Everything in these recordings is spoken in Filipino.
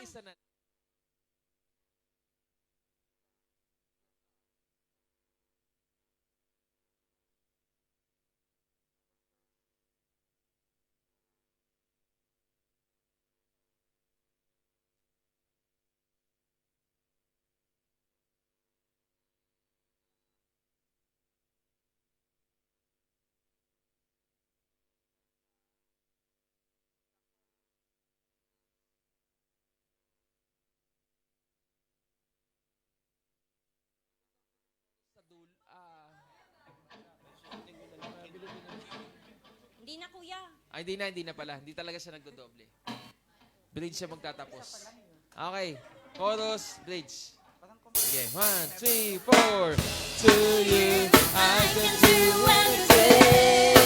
Isa na. Sa dul, Hindi na kuya. hindi na pala. Hindi talaga siya nagdodoble. Bridge siya magtatapos. Okay. Chorus, bridge. Sige. 1, 3, 4. To you, I can do anything.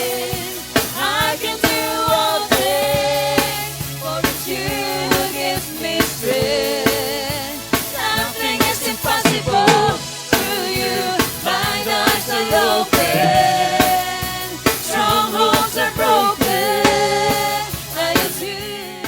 I can do all things. For you give me strength. Nothing is impossible. To you, my eyes are open. Strongholds are broken. I am you.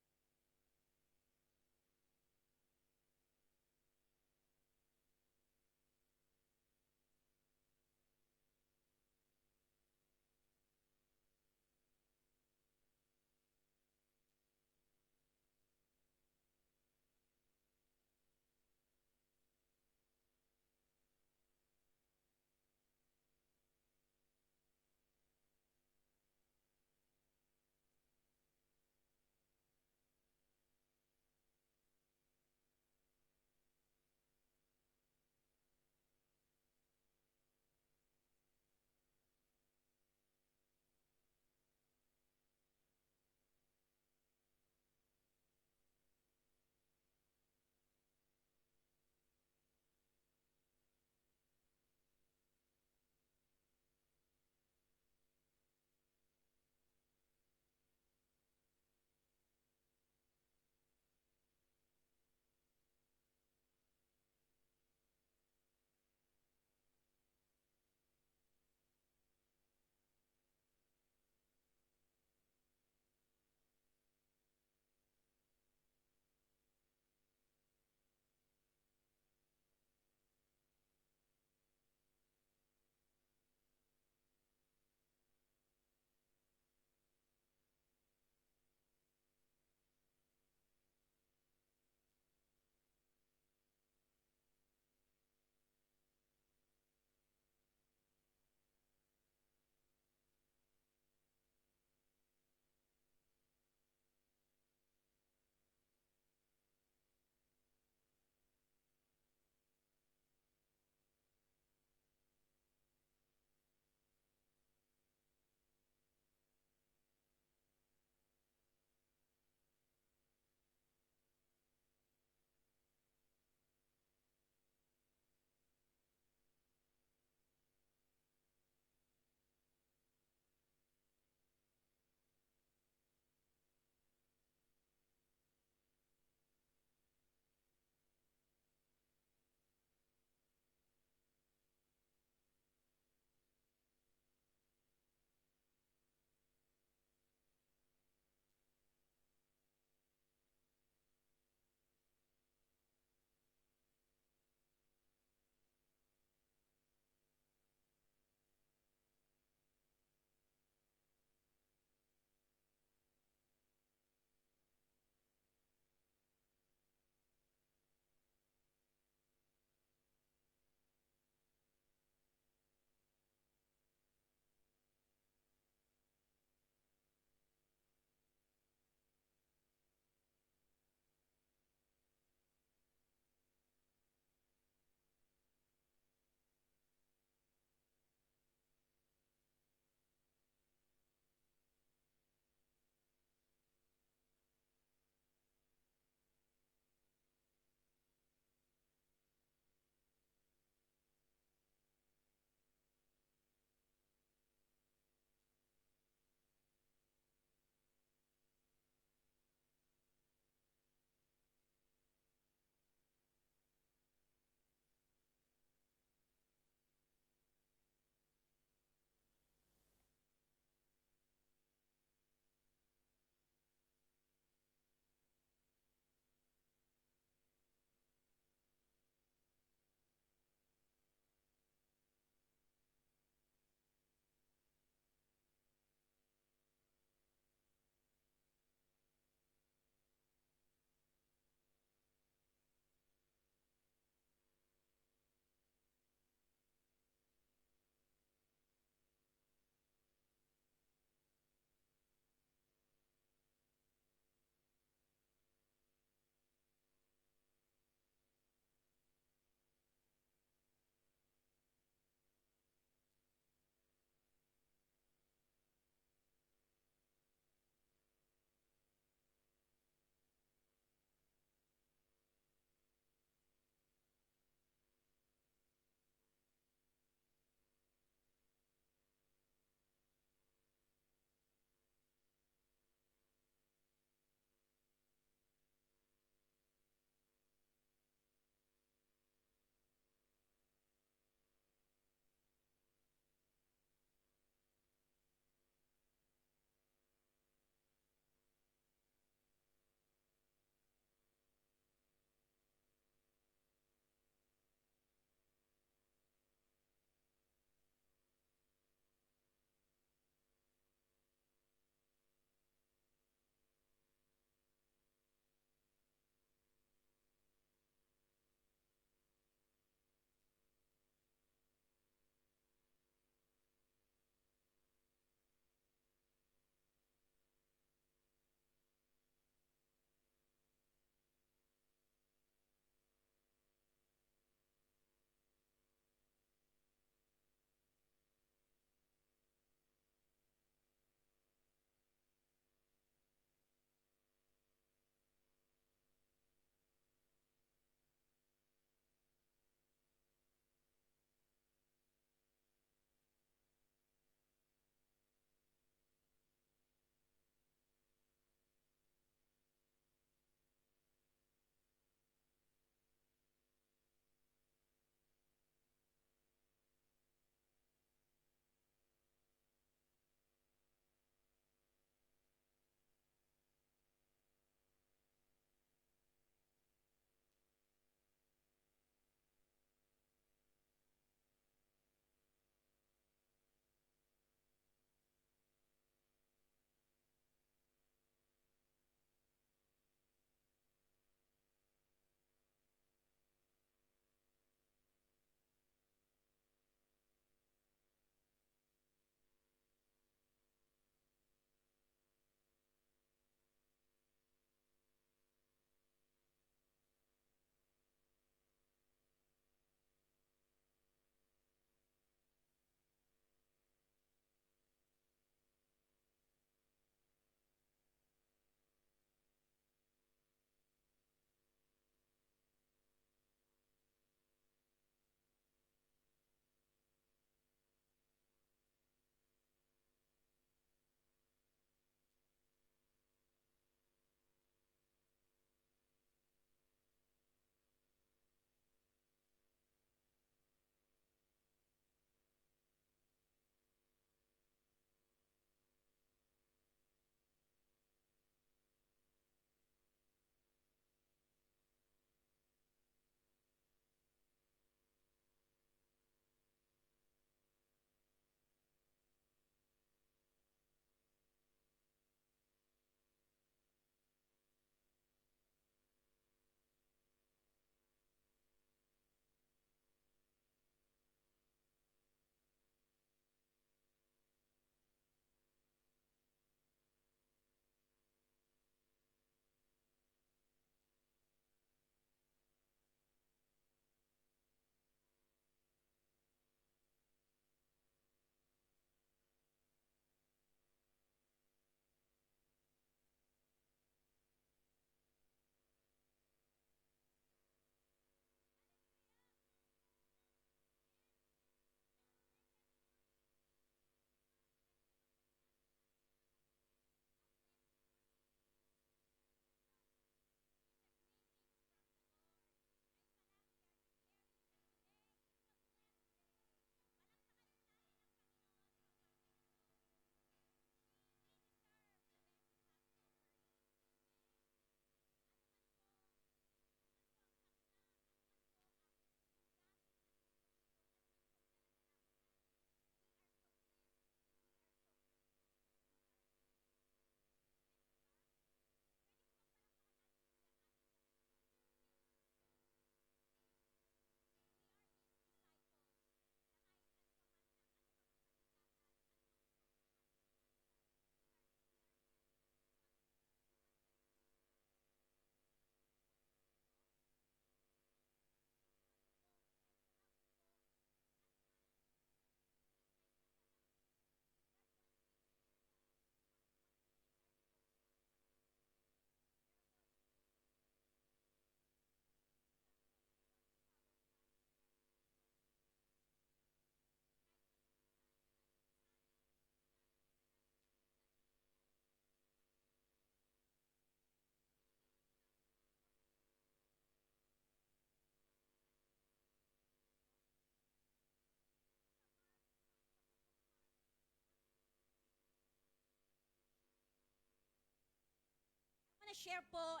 share po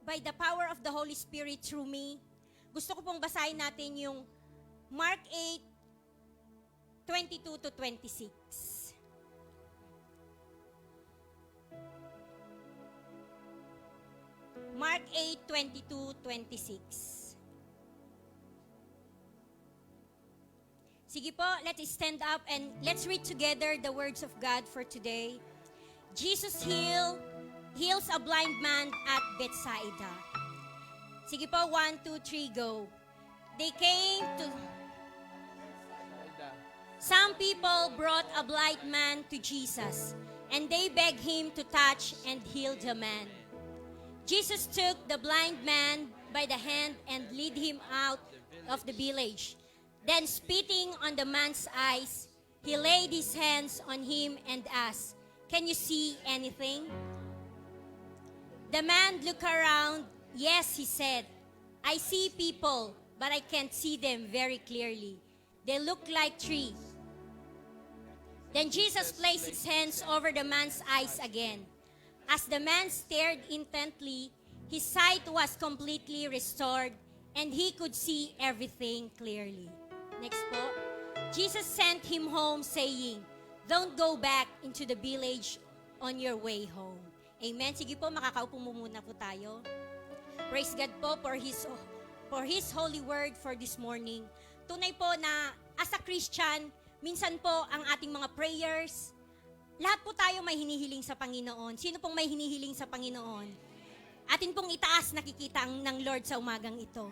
by the power of the Holy Spirit through me. Gusto ko pong basahin natin yung Mark 8:22 to 26. Mark 8:22-26. Sige po, let's stand up and let's read together the words of God for today. Jesus heals a blind man at Bethsaida. Sige po, 1, 2, 3, go. They came to... Some people brought a blind man to Jesus, and they begged him to touch and heal the man. Jesus took the blind man by the hand and led him out of the village. Then, spitting on the man's eyes, he laid his hands on him and asked, "Can you see anything?" The man looked around. "Yes," he said, "I see people, but I can't see them very clearly. They look like trees." Then Jesus placed his hands over the man's eyes again. As the man stared intently, his sight was completely restored, and he could see everything clearly. Next po. Jesus sent him home saying, "Don't go back into the village on your way home." Amen. Sige po, makakaupo muna po tayo. Praise God po for His holy word for this morning. Tunay po na as a Christian, minsan po ang ating mga prayers, lahat po tayo may hinihiling sa Panginoon. Sino pong may hinihiling sa Panginoon? Atin pong itaas nakikita ng Lord sa umagang ito.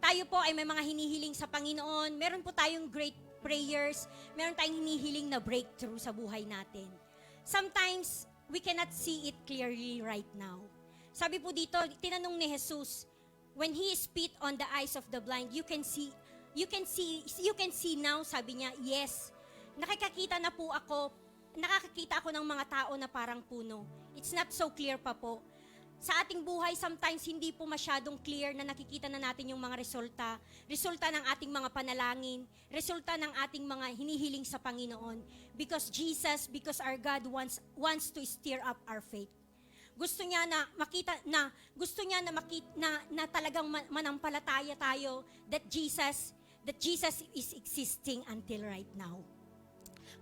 Tayo po ay may mga hinihiling sa Panginoon. Meron po tayong great prayers. Meron tayong hinihiling na breakthrough sa buhay natin. Sometimes, we cannot see it clearly right now. Sabi po dito, tinanong ni Jesus, when He spit on the eyes of the blind, you can see now, sabi niya, yes. Nakakakita ako ng mga tao na parang puno. It's not so clear pa po. Sa ating buhay, sometimes hindi po masyadong clear na nakikita na natin yung mga resulta ng ating mga panalangin, resulta ng ating mga hinihiling sa Panginoon. Because our God wants to stir up our faith. Gusto niya na talagang manampalataya tayo that Jesus is existing until right now.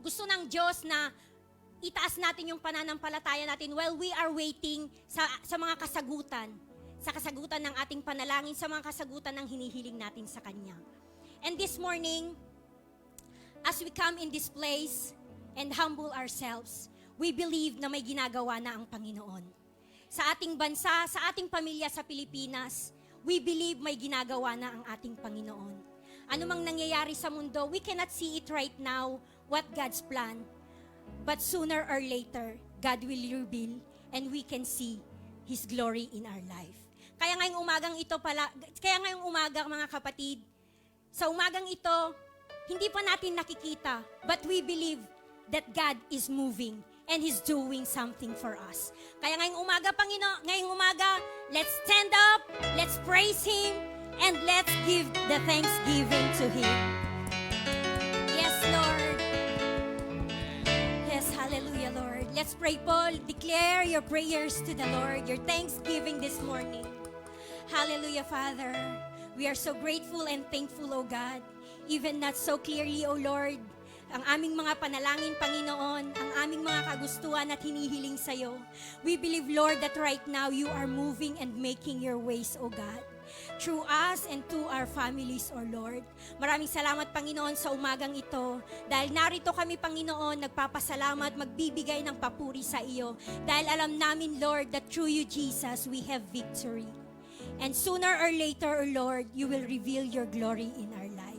Gusto ng Diyos na itaas natin yung pananampalataya natin while we are waiting sa mga kasagutan. Sa kasagutan ng ating panalangin, sa mga kasagutan ng hinihiling natin sa Kanya. And this morning, as we come in this place and humble ourselves, we believe na may ginagawa na ang Panginoon. Sa ating bansa, sa ating pamilya sa Pilipinas, we believe may ginagawa na ang ating Panginoon. Ano mang nangyayari sa mundo, we cannot see it right now, what God's plan. But sooner or later, God will reveal and we can see His glory in our life. Kaya ngayong umaga mga kapatid, sa umagang ito, hindi pa natin nakikita, but we believe that God is moving and He's doing something for us. Kaya ngayong umaga, let's stand up, let's praise Him, and let's give the thanksgiving to Him. Yes, Lord. Yes, hallelujah, Lord. Let's pray, Paul. Declare your prayers to the Lord, your thanksgiving this morning. Hallelujah, Father. We are so grateful and thankful, O God. Even not so clearly, O Lord, ang aming mga panalangin, Panginoon, ang aming mga kagustuhan at hinihiling sa'yo. We believe, Lord, that right now you are moving and making your ways, O God, through us and to our families, O Lord. Maraming salamat, Panginoon, sa umagang ito. Dahil narito kami, Panginoon, nagpapasalamat, magbibigay ng papuri sa iyo. Dahil alam namin, Lord, that through you, Jesus, we have victory. And sooner or later, O Lord, you will reveal your glory in our life.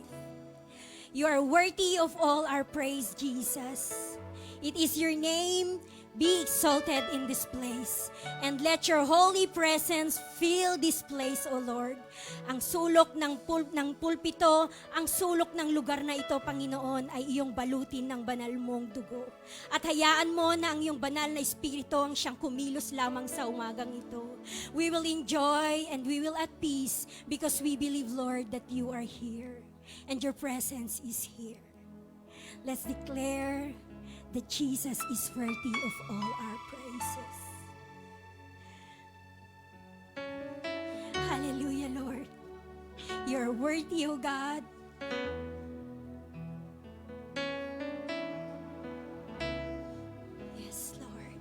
You are worthy of all our praise, Jesus. It is your name. Be exalted in this place. And let your holy presence fill this place, O Lord. Ang sulok ng pulpito, ang sulok ng lugar na ito, Panginoon, ay iyong balutin ng banal mong dugo. At hayaan mo na ang iyong banal na espiritu ang siyang kumilos lamang sa umagang ito. We will enjoy and we will at peace because we believe, Lord, that you are here and your presence is here. Let's declare that Jesus is worthy of all our praises. You're worthy, O God. Yes, Lord.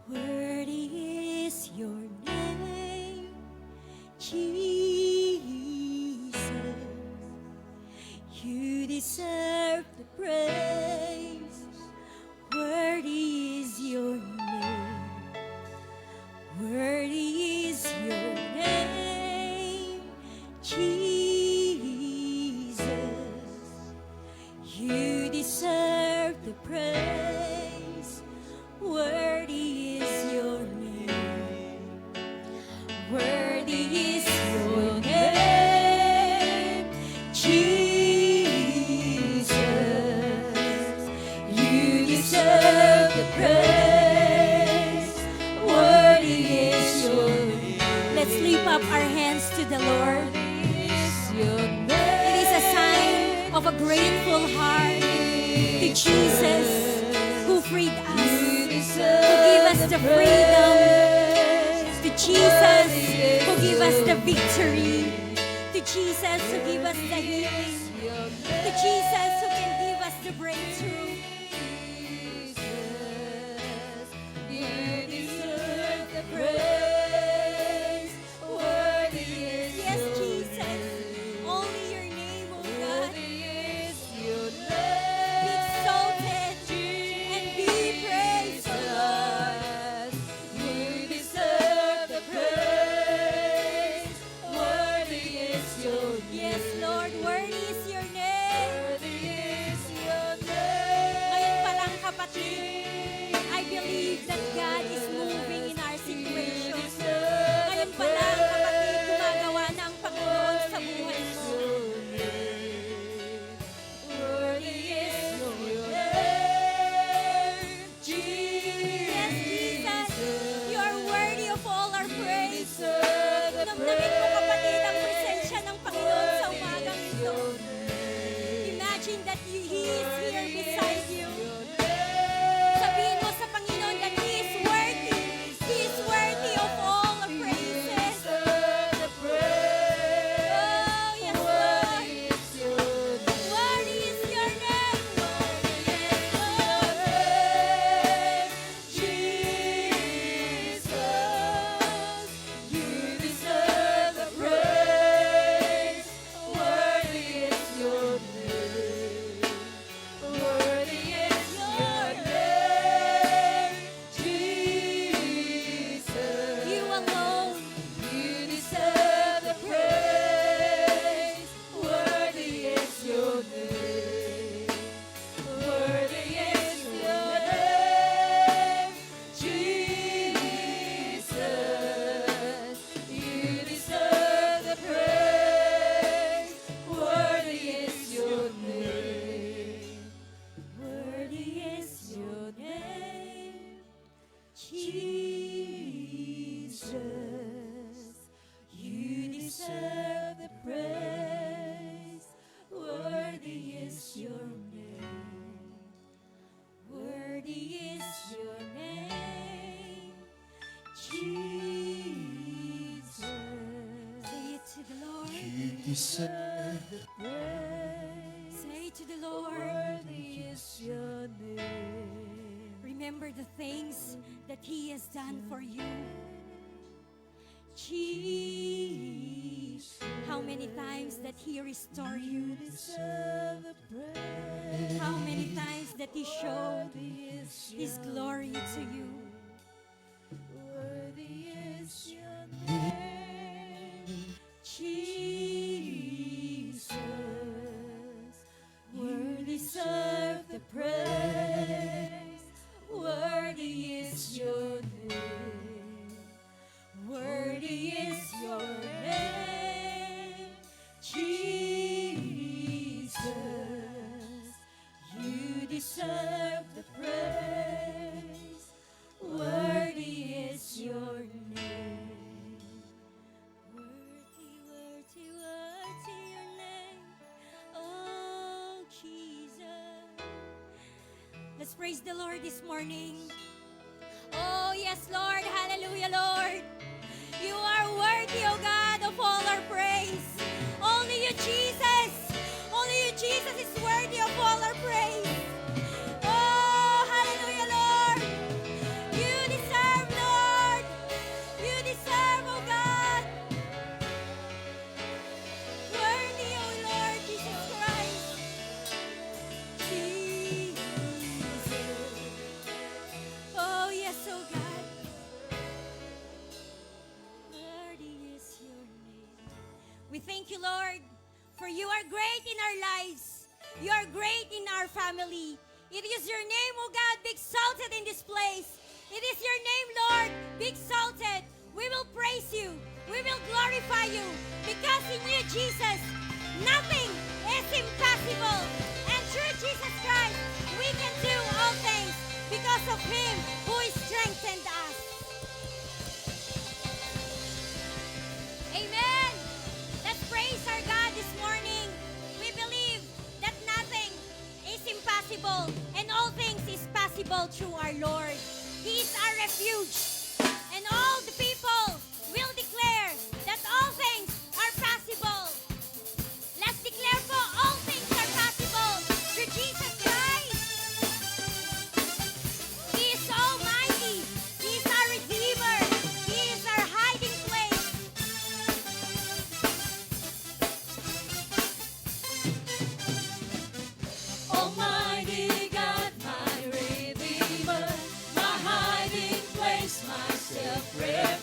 Worthy is your name, Jesus. You deserve the praise. Worthy is your name. Worthy is your name, Jesus. You deserve the praise. Worthy is your name. Worthy is your name, Jesus. You deserve the praise. Worthy is your name. Let's lift up our hands to the Lord. It is a sign of a grateful heart to Jesus who freed us, who gave us the freedom, to Jesus who gave us the victory, to Jesus who gave us the healing, to Jesus who can give us the breakthrough. You deserve the praise. Worthy is yes, Jesus. Only your name, O God. Be exalted and be praised, O Lord. You deserve the praise. Worthy is your name. Yes, Lord. Worthy is your name. Worthy is your name. Ngayon pa lang, kapatid, I believe that God is moving in our situation. Ngayon pa lang, kapatid, gumagawa na ang Panginoon sa buhay mo. Worthy is your name, Jesus. Yes, Jesus, you are worthy of all our praise. Namnamit mo, kapatid, ang presensya ng Panginoon sa umagang ito. Imagine that He is here beside you. Sabihin mo sa Panginoon that He is worthy. He is worthy of all our praises. Oh, yes, Lord. Worthy is your name. Jesus, you deserve the praise. Worthy is your name. Worthy is your name, Jesus. You alone. You deserve the praise. Worthy is your name. Worthy is your name, Jesus. You deserve the praise. Worthy is your name. Worthy is your name, Jesus. You deserve the praise. Worthy is your name. Worthy is your name, Jesus. Say it to the Lord. You deserve the praise. Say it to the Lord. Worthy is your name. Remember the things that He has done for you. Jesus. How many times that He restored you? Deserve the praise. How many times that He showed His glory to you? Worthy is your name. Jesus. Worthy deserve the praise. Worthy is your name. Worthy is your name, Jesus. You deserve the praise. Worthy is your name. Worthy, worthy, worthy your name. Oh, Jesus. Let's praise the Lord this morning. Oh, yes, Lord. Hallelujah, Lord. You are worthy, O God, of all our praise. Only you, Jesus. Only you, Jesus, is worthy of all our praise. Oh, hallelujah, Lord. You deserve, Lord. You deserve, O God. Worthy, O Lord Jesus Christ. Jesus. Oh, yes, O God. Worthy is your name. We thank you, Lord, for you are great in our lives. You are great in our family. It is your name, O God, be exalted in this place. It is your name, Lord, be exalted. We will praise you. We will glorify you. Because in you, Jesus, nothing is impossible. And through Jesus Christ, we can do all things because of him who has strengthened us. Amen. Let's praise our God this morning. We believe that nothing is impossible and all things is possible through our Lord. He is our refuge. And all the people will declare that all things are possible. Let's declare for all things are possible through Jesus Christ. He is almighty. He is our Redeemer. He is our hiding place. Almighty God, my Redeemer, my hiding place, my self-refuge.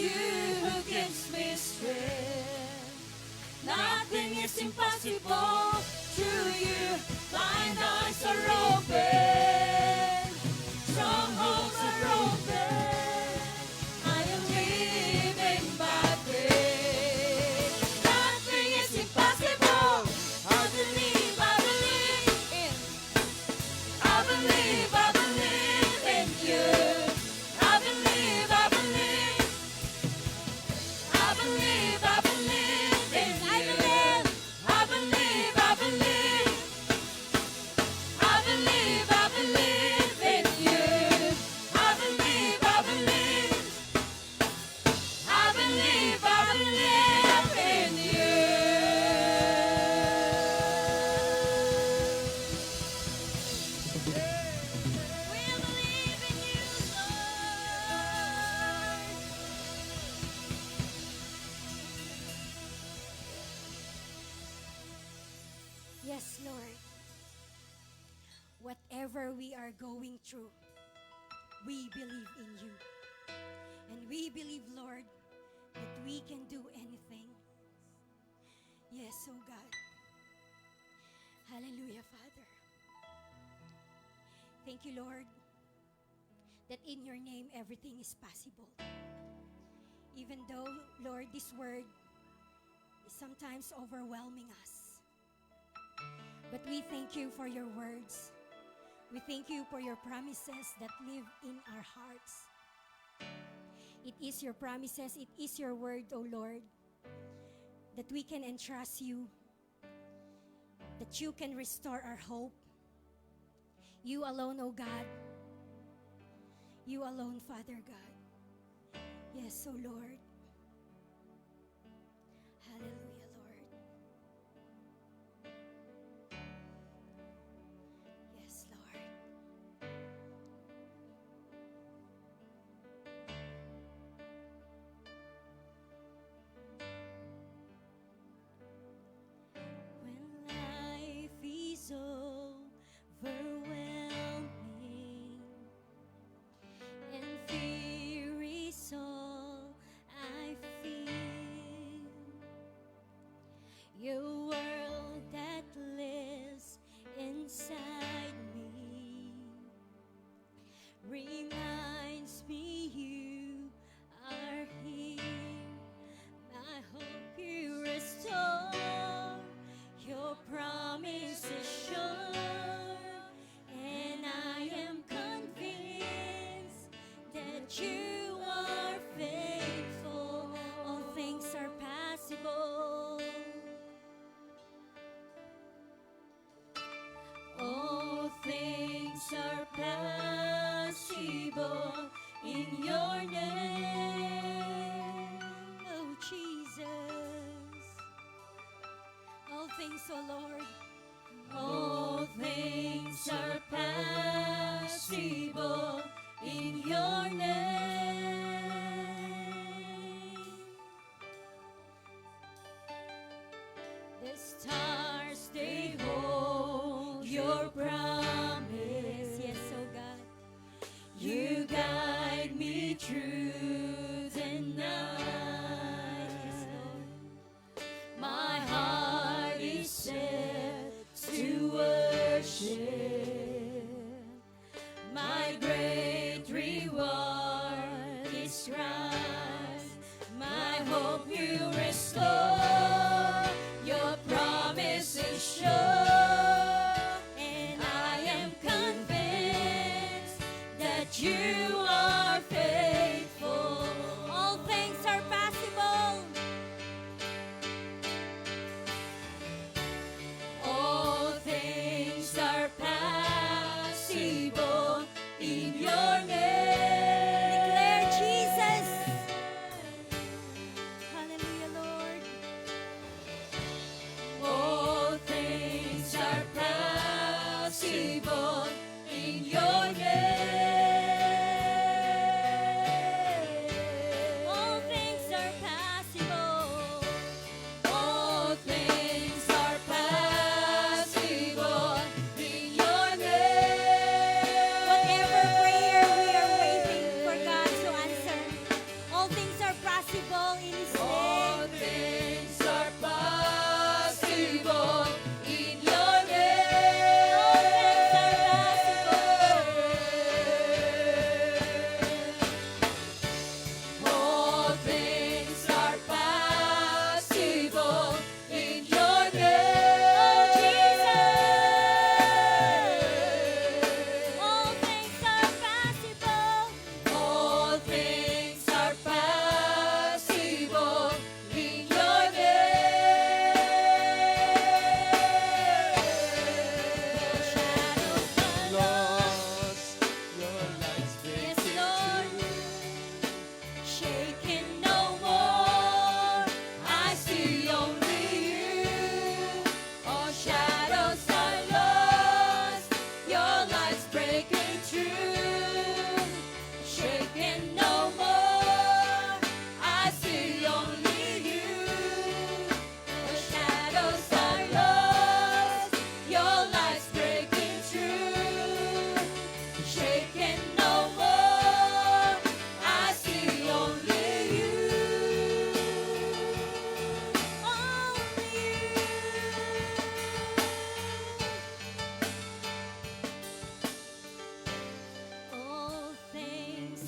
you who gives me strength. Nothing is impossible through you. Blind eyes are open. Strongholds are broken. I am living by faith. Nothing is impossible. I believe in. I believe in you. I believe in you. I believe in you. I believe in you. We believe in you, Lord. Yes, Lord. Whatever we are going through, we believe in you. And we believe, Lord, that we can do anything. Yes, oh God. Hallelujah, Father. Thank you, Lord, that in your name everything is possible. Even though, Lord, this word is sometimes overwhelming us. But we thank you for your words. We thank you for your promises that live in our hearts. It is your promises, it is your word, O Lord, that we can entrust you, that you can restore our hope. You alone, O God. You alone, Father God. Yes, O Lord. Hallelujah, Lord. Yes, Lord. When life is overwhelming and fear is all I feel, your world that lives inside me reminds me you are here. I hope you restore. Your promise is sure, and I am convinced that you are faithful. All things are possible. All things are possible in your name. Oh, Jesus. All things, oh Lord. All things are possible in your name. The stars, they hold your promise. Yes, oh God. You guide me through the night. Yes, Lord. My heart is set to worship. My great reward is Christ. My hope you restore. Your promise is sure, and I am convinced that you are faithful. All things are possible. All things are possible in your name. Declare Jesus. Hallelujah, Lord.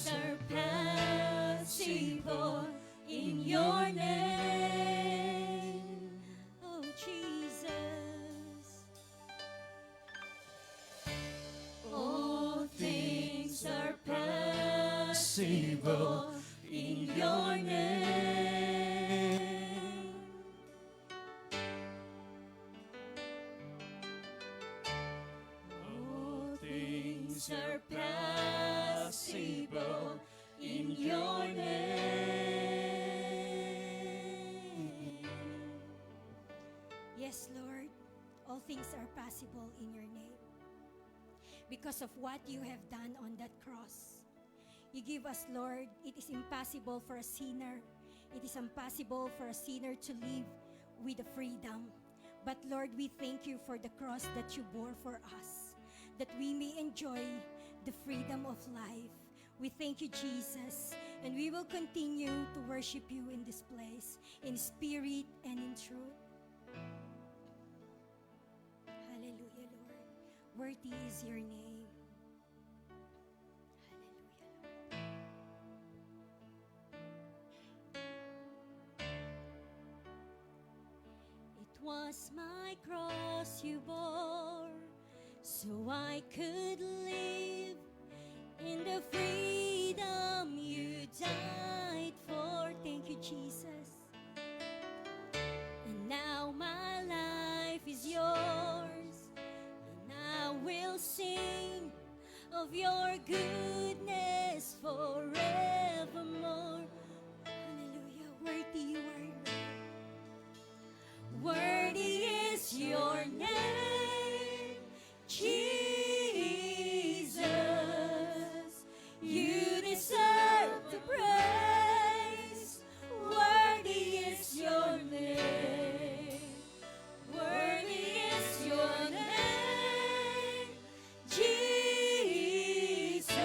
things are possible in your name. Oh, Jesus. All things are possible in your name. All things are possible in your name. Yes, Lord, all things are possible in your name. Because of what you have done on that cross. You give us, Lord, it is impossible for a sinner. It is impossible for a sinner to live with the freedom. But Lord, we thank you for the cross that you bore for us, that we may enjoy the freedom of life. We thank you, Jesus, and we will continue to worship you in this place, in spirit and in truth. Hallelujah, Lord. Worthy is your name. It was my cross you bore, so I could live in the freedom you died for. Thank you, Jesus. And now my life is yours, and I will sing of your goodness forevermore. Hallelujah. Worthy you are, Lord. Worthy is your name, Jesus. You deserve the praise. Worthy is your name. Worthy is your name, Jesus.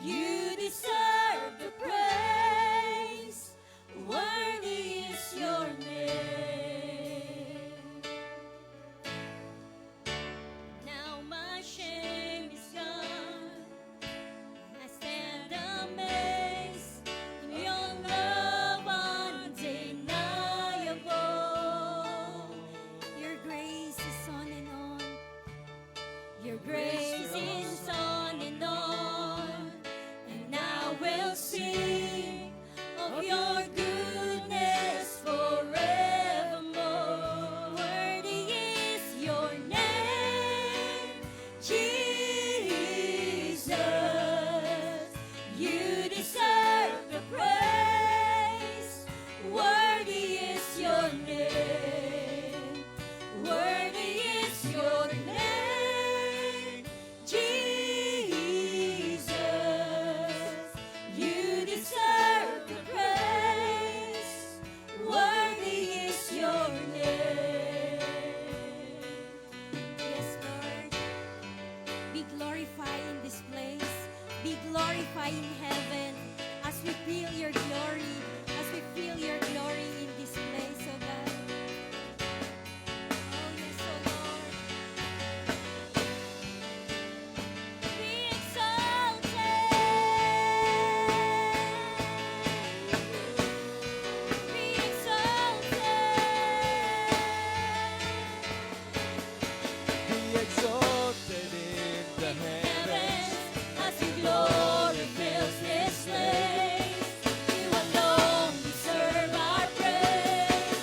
You deserve the praise. Worthy is your name. Now my shame is gone. I stand amazed in your love undeniable. Your grace is on and on. Your grace is on and on. And I will sing of your goodness forevermore. Worthy is your name, Jesus. You deserve the praise. Worthy is your name. Worthy is your name, Jesus. You deserve the praise. Worthy is your name. Yes, Lord. Be glorified in this place. Be glorified in heaven as we feel your glory, as we feel your glory in this place, oh God. Oh, yes, oh Lord. Be exalted. Be exalted. Be exalted in the heavens. As your glory fills this place, you alone deserve our praise.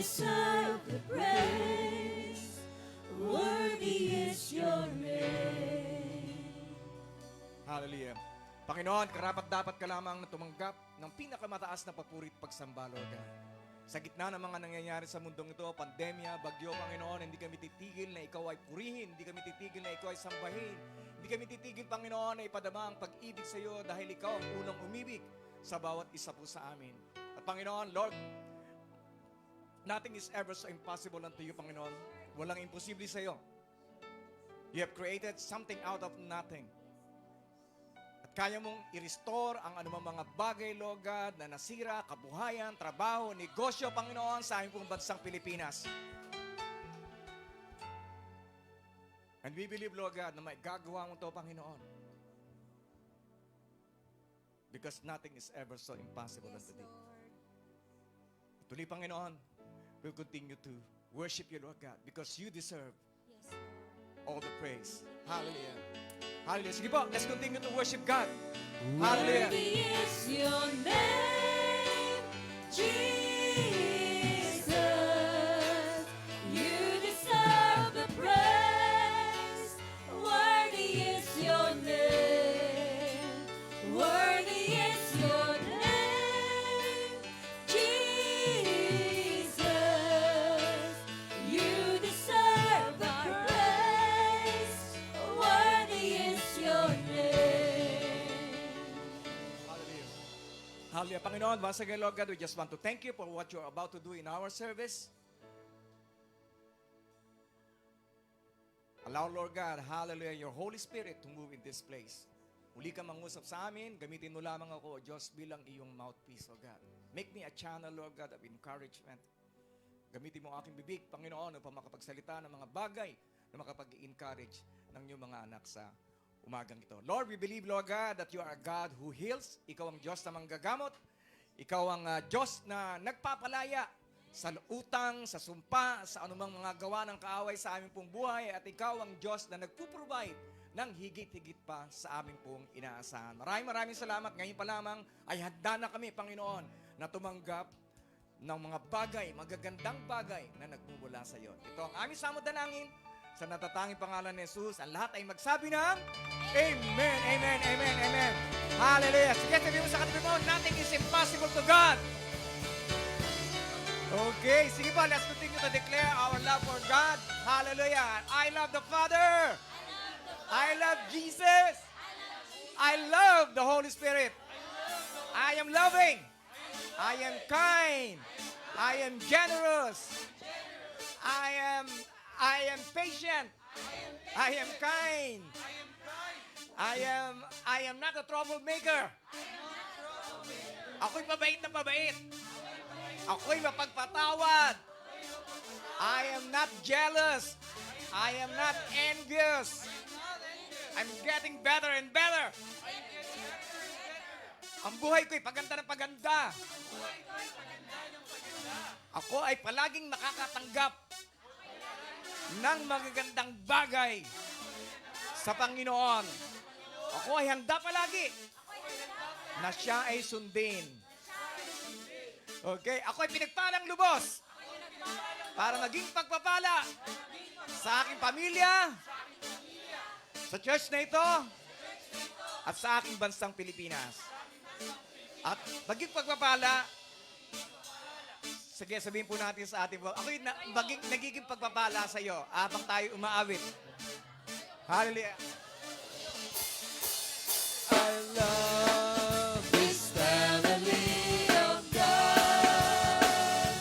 deserve the praise. Worthy is your name. Hallelujah. Panginoon, karapat dapat ka lamang na tumanggap ng pinakamataas na papuri at pagsamba, Lord God. Sa gitna ng mga nangyayari sa mundong ito, pandemya, bagyo, Panginoon, hindi kami titigil na ikaw ay purihin, hindi kami titigil na ikaw ay sambahin, hindi kami titigil, Panginoon, na ipadama ang pag-ibig sa iyo dahil ikaw ang unang umibig sa bawat isa po sa amin. At Panginoon, Lord, nothing is ever so impossible unto you, Panginoon. Walang imposible sa iyo. You have created something out of nothing. Kaya mong i-restore ang anumang mga bagay, Lord God, na nasira, kabuhayan, trabaho, negosyo, Panginoon, sa aming pong bansang Pilipinas. And we believe, Lord God, na may gagawa mo ito, Panginoon. Because nothing is ever so impossible unto thee. Tuloy, Panginoon, we'll continue to worship you, Lord God, because you deserve all the praise. Hallelujah. Hallelujah. Sige po, let's continue to worship God. Hallelujah. Worthy is your name, Jesus. You deserve the praise. Worthy is your name. Worthy is your name, Jesus. You deserve the praise. Worthy is your name. Hallelujah. Hallelujah. Panginoon, once again, Lord God, we just want to thank you for what you're about to do in our service. Allow, Lord God, hallelujah, your Holy Spirit to move in this place. Muli ka mangusap sa amin, gamitin mo lamang ako, Diyos, bilang iyong mouthpiece, O God. Make me a channel, Lord God, of encouragement. Gamitin mo ang aking bibig, Panginoon, upang makapagsalita ng mga bagay na makapag-encourage ng iyong mga anak sa umagang ito. Lord, we believe, Lord God, that you are a God who heals. Ikaw ang Diyos na manggagamot. Ikaw ang Diyos na nagpapalaya sa utang, sa sumpa, sa anumang mga gawa ng kaaway sa aming pong buhay. At ikaw ang Diyos na nagpuprovide ng higit-higit pa sa aming pong inaasahan. Maraming salamat. Ngayon pa lamang ay handa na kami, Panginoon, na tumanggap ng mga bagay, magagandang bagay na nagmumula sa iyo. Ito ang aming samod dalangin sa natatanging pangalan ni Jesus. Ang lahat ay magsabi ng Amen, Amen, Amen, Amen. Hallelujah. Sige, sabi mo sa katabi mo, nothing is impossible to God. Okay, sige pa, let's continue to declare our love for God. Hallelujah. I love the Father. I love Jesus. I love the Holy Spirit. I am loving. I am kind. I am generous. I am patient. I am kind. I am not a troublemaker. Ako'y mabait na mabait. Ako'y mapagpatawad. I am not jealous. I am not envious. I'm getting better and better. Ang buhay ko'y paganda ng paganda. Ako ay palaging nakakatanggap ng magagandang bagay sa Panginoon. Ako ay handa palagi na siya ay sundin. Okay? Ako ay pinagpalang lubos para maging pagpapala sa aking pamilya, sa church na ito, at sa aking bansang Pilipinas. At maging pagpapala, sige, sabihin po natin sa ating, ako'y nagiging pagpapala sa iyo habang tayo umaawit. Hallelujah. I love this family of God.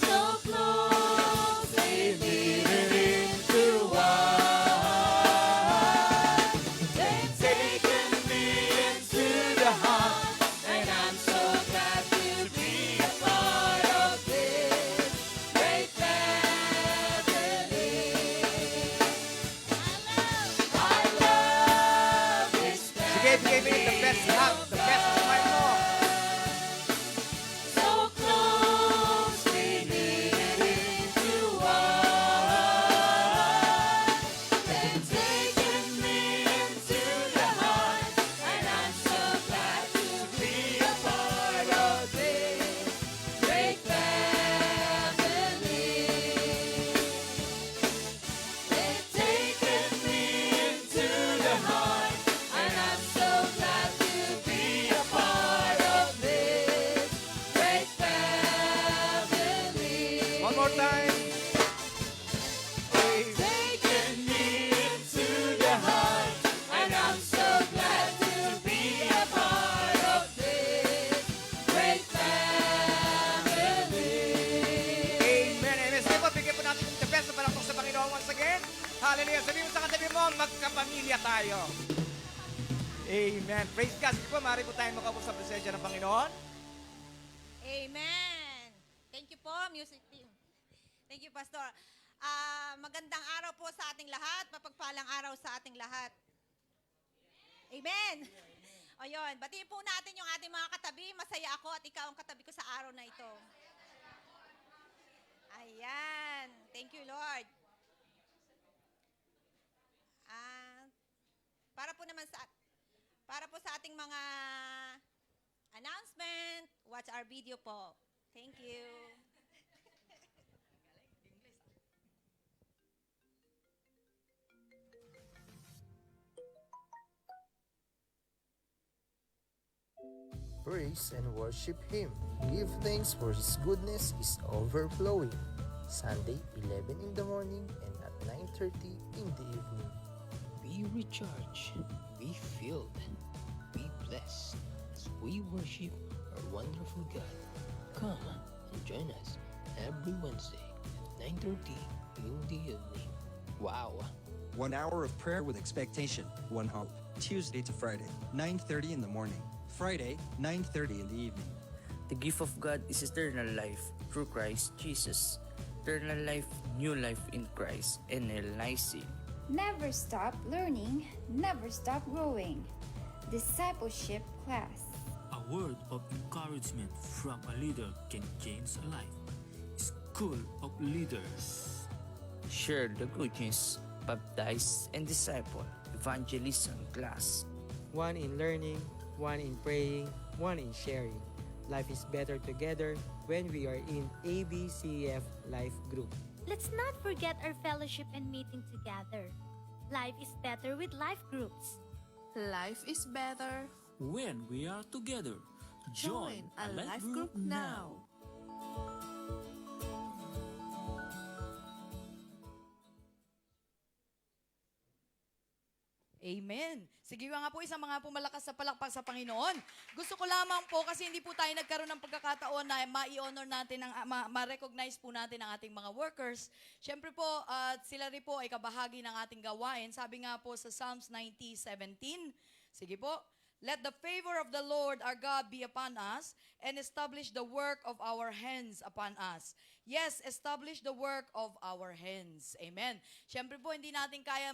So close, they Living into one. they've Taken me into the heart, and I'm so glad to be a part of this great family. I love this family. Sige, more time. Taken me into the heart, and I'm so glad to be a part of this great family. Amen. Amen. Sige po, bigyan po natin yung the best na palakpak sa Panginoon once again. Hallelujah. Sabihin mo sa katabi mo, magkapamilya tayo. Amen. Praise God. Sige po, maaari po tayo makabog sa presensya ng Panginoon. Amen. Thank you po, music team. Thank you, Pastor. Magandang araw po sa ating lahat. Mapagpalang araw sa ating lahat. Amen. O yun, batiin po natin yung ating mga katabi. Masaya ako at ikaw ang katabi ko sa araw na ito. Ayan. Thank you, Lord. Para po sa ating mga announcement, watch our video po. Thank you. Praise and worship Him. Give thanks for His goodness is overflowing. Sunday, 11 in the morning and at 9:30 in the evening. Be recharged, be filled, be blessed as we worship our wonderful God. Come and join us every Wednesday at 9:30 in the evening. Wow! 1 hour of prayer with expectation, one hope. Tuesday to Friday, 9:30 in the morning. Friday, 9:30 in the evening. The gift of God is eternal life through Christ Jesus. Eternal life, new life in Christ, NLIC. Never stop learning, never stop growing. Discipleship class. A word of encouragement from a leader can change a life. School of Leaders. Share the good news, baptize and disciple, evangelism class. One in learning, one in praying, one in sharing. Life is better together when we are in ABCF Life Group. Let's not forget our fellowship and meeting together. Life is better with life groups. Life is better When we are together, join a life group now. Amen. Sige nga po, isang mga pumalakas sa palakpak sa Panginoon. Gusto ko lamang po, kasi hindi po tayo nagkaroon ng pagkakataon na ma-honor natin, ma-recognize po natin ang ating mga workers. Siyempre po, sila rin po ay kabahagi ng ating gawain. Sabi nga po sa Psalms 90:17, sige po, let the favor of the Lord our God be upon us and establish the work of our hands upon us. Yes, establish the work of our hands. Amen. Siyempre po, hindi natin kaya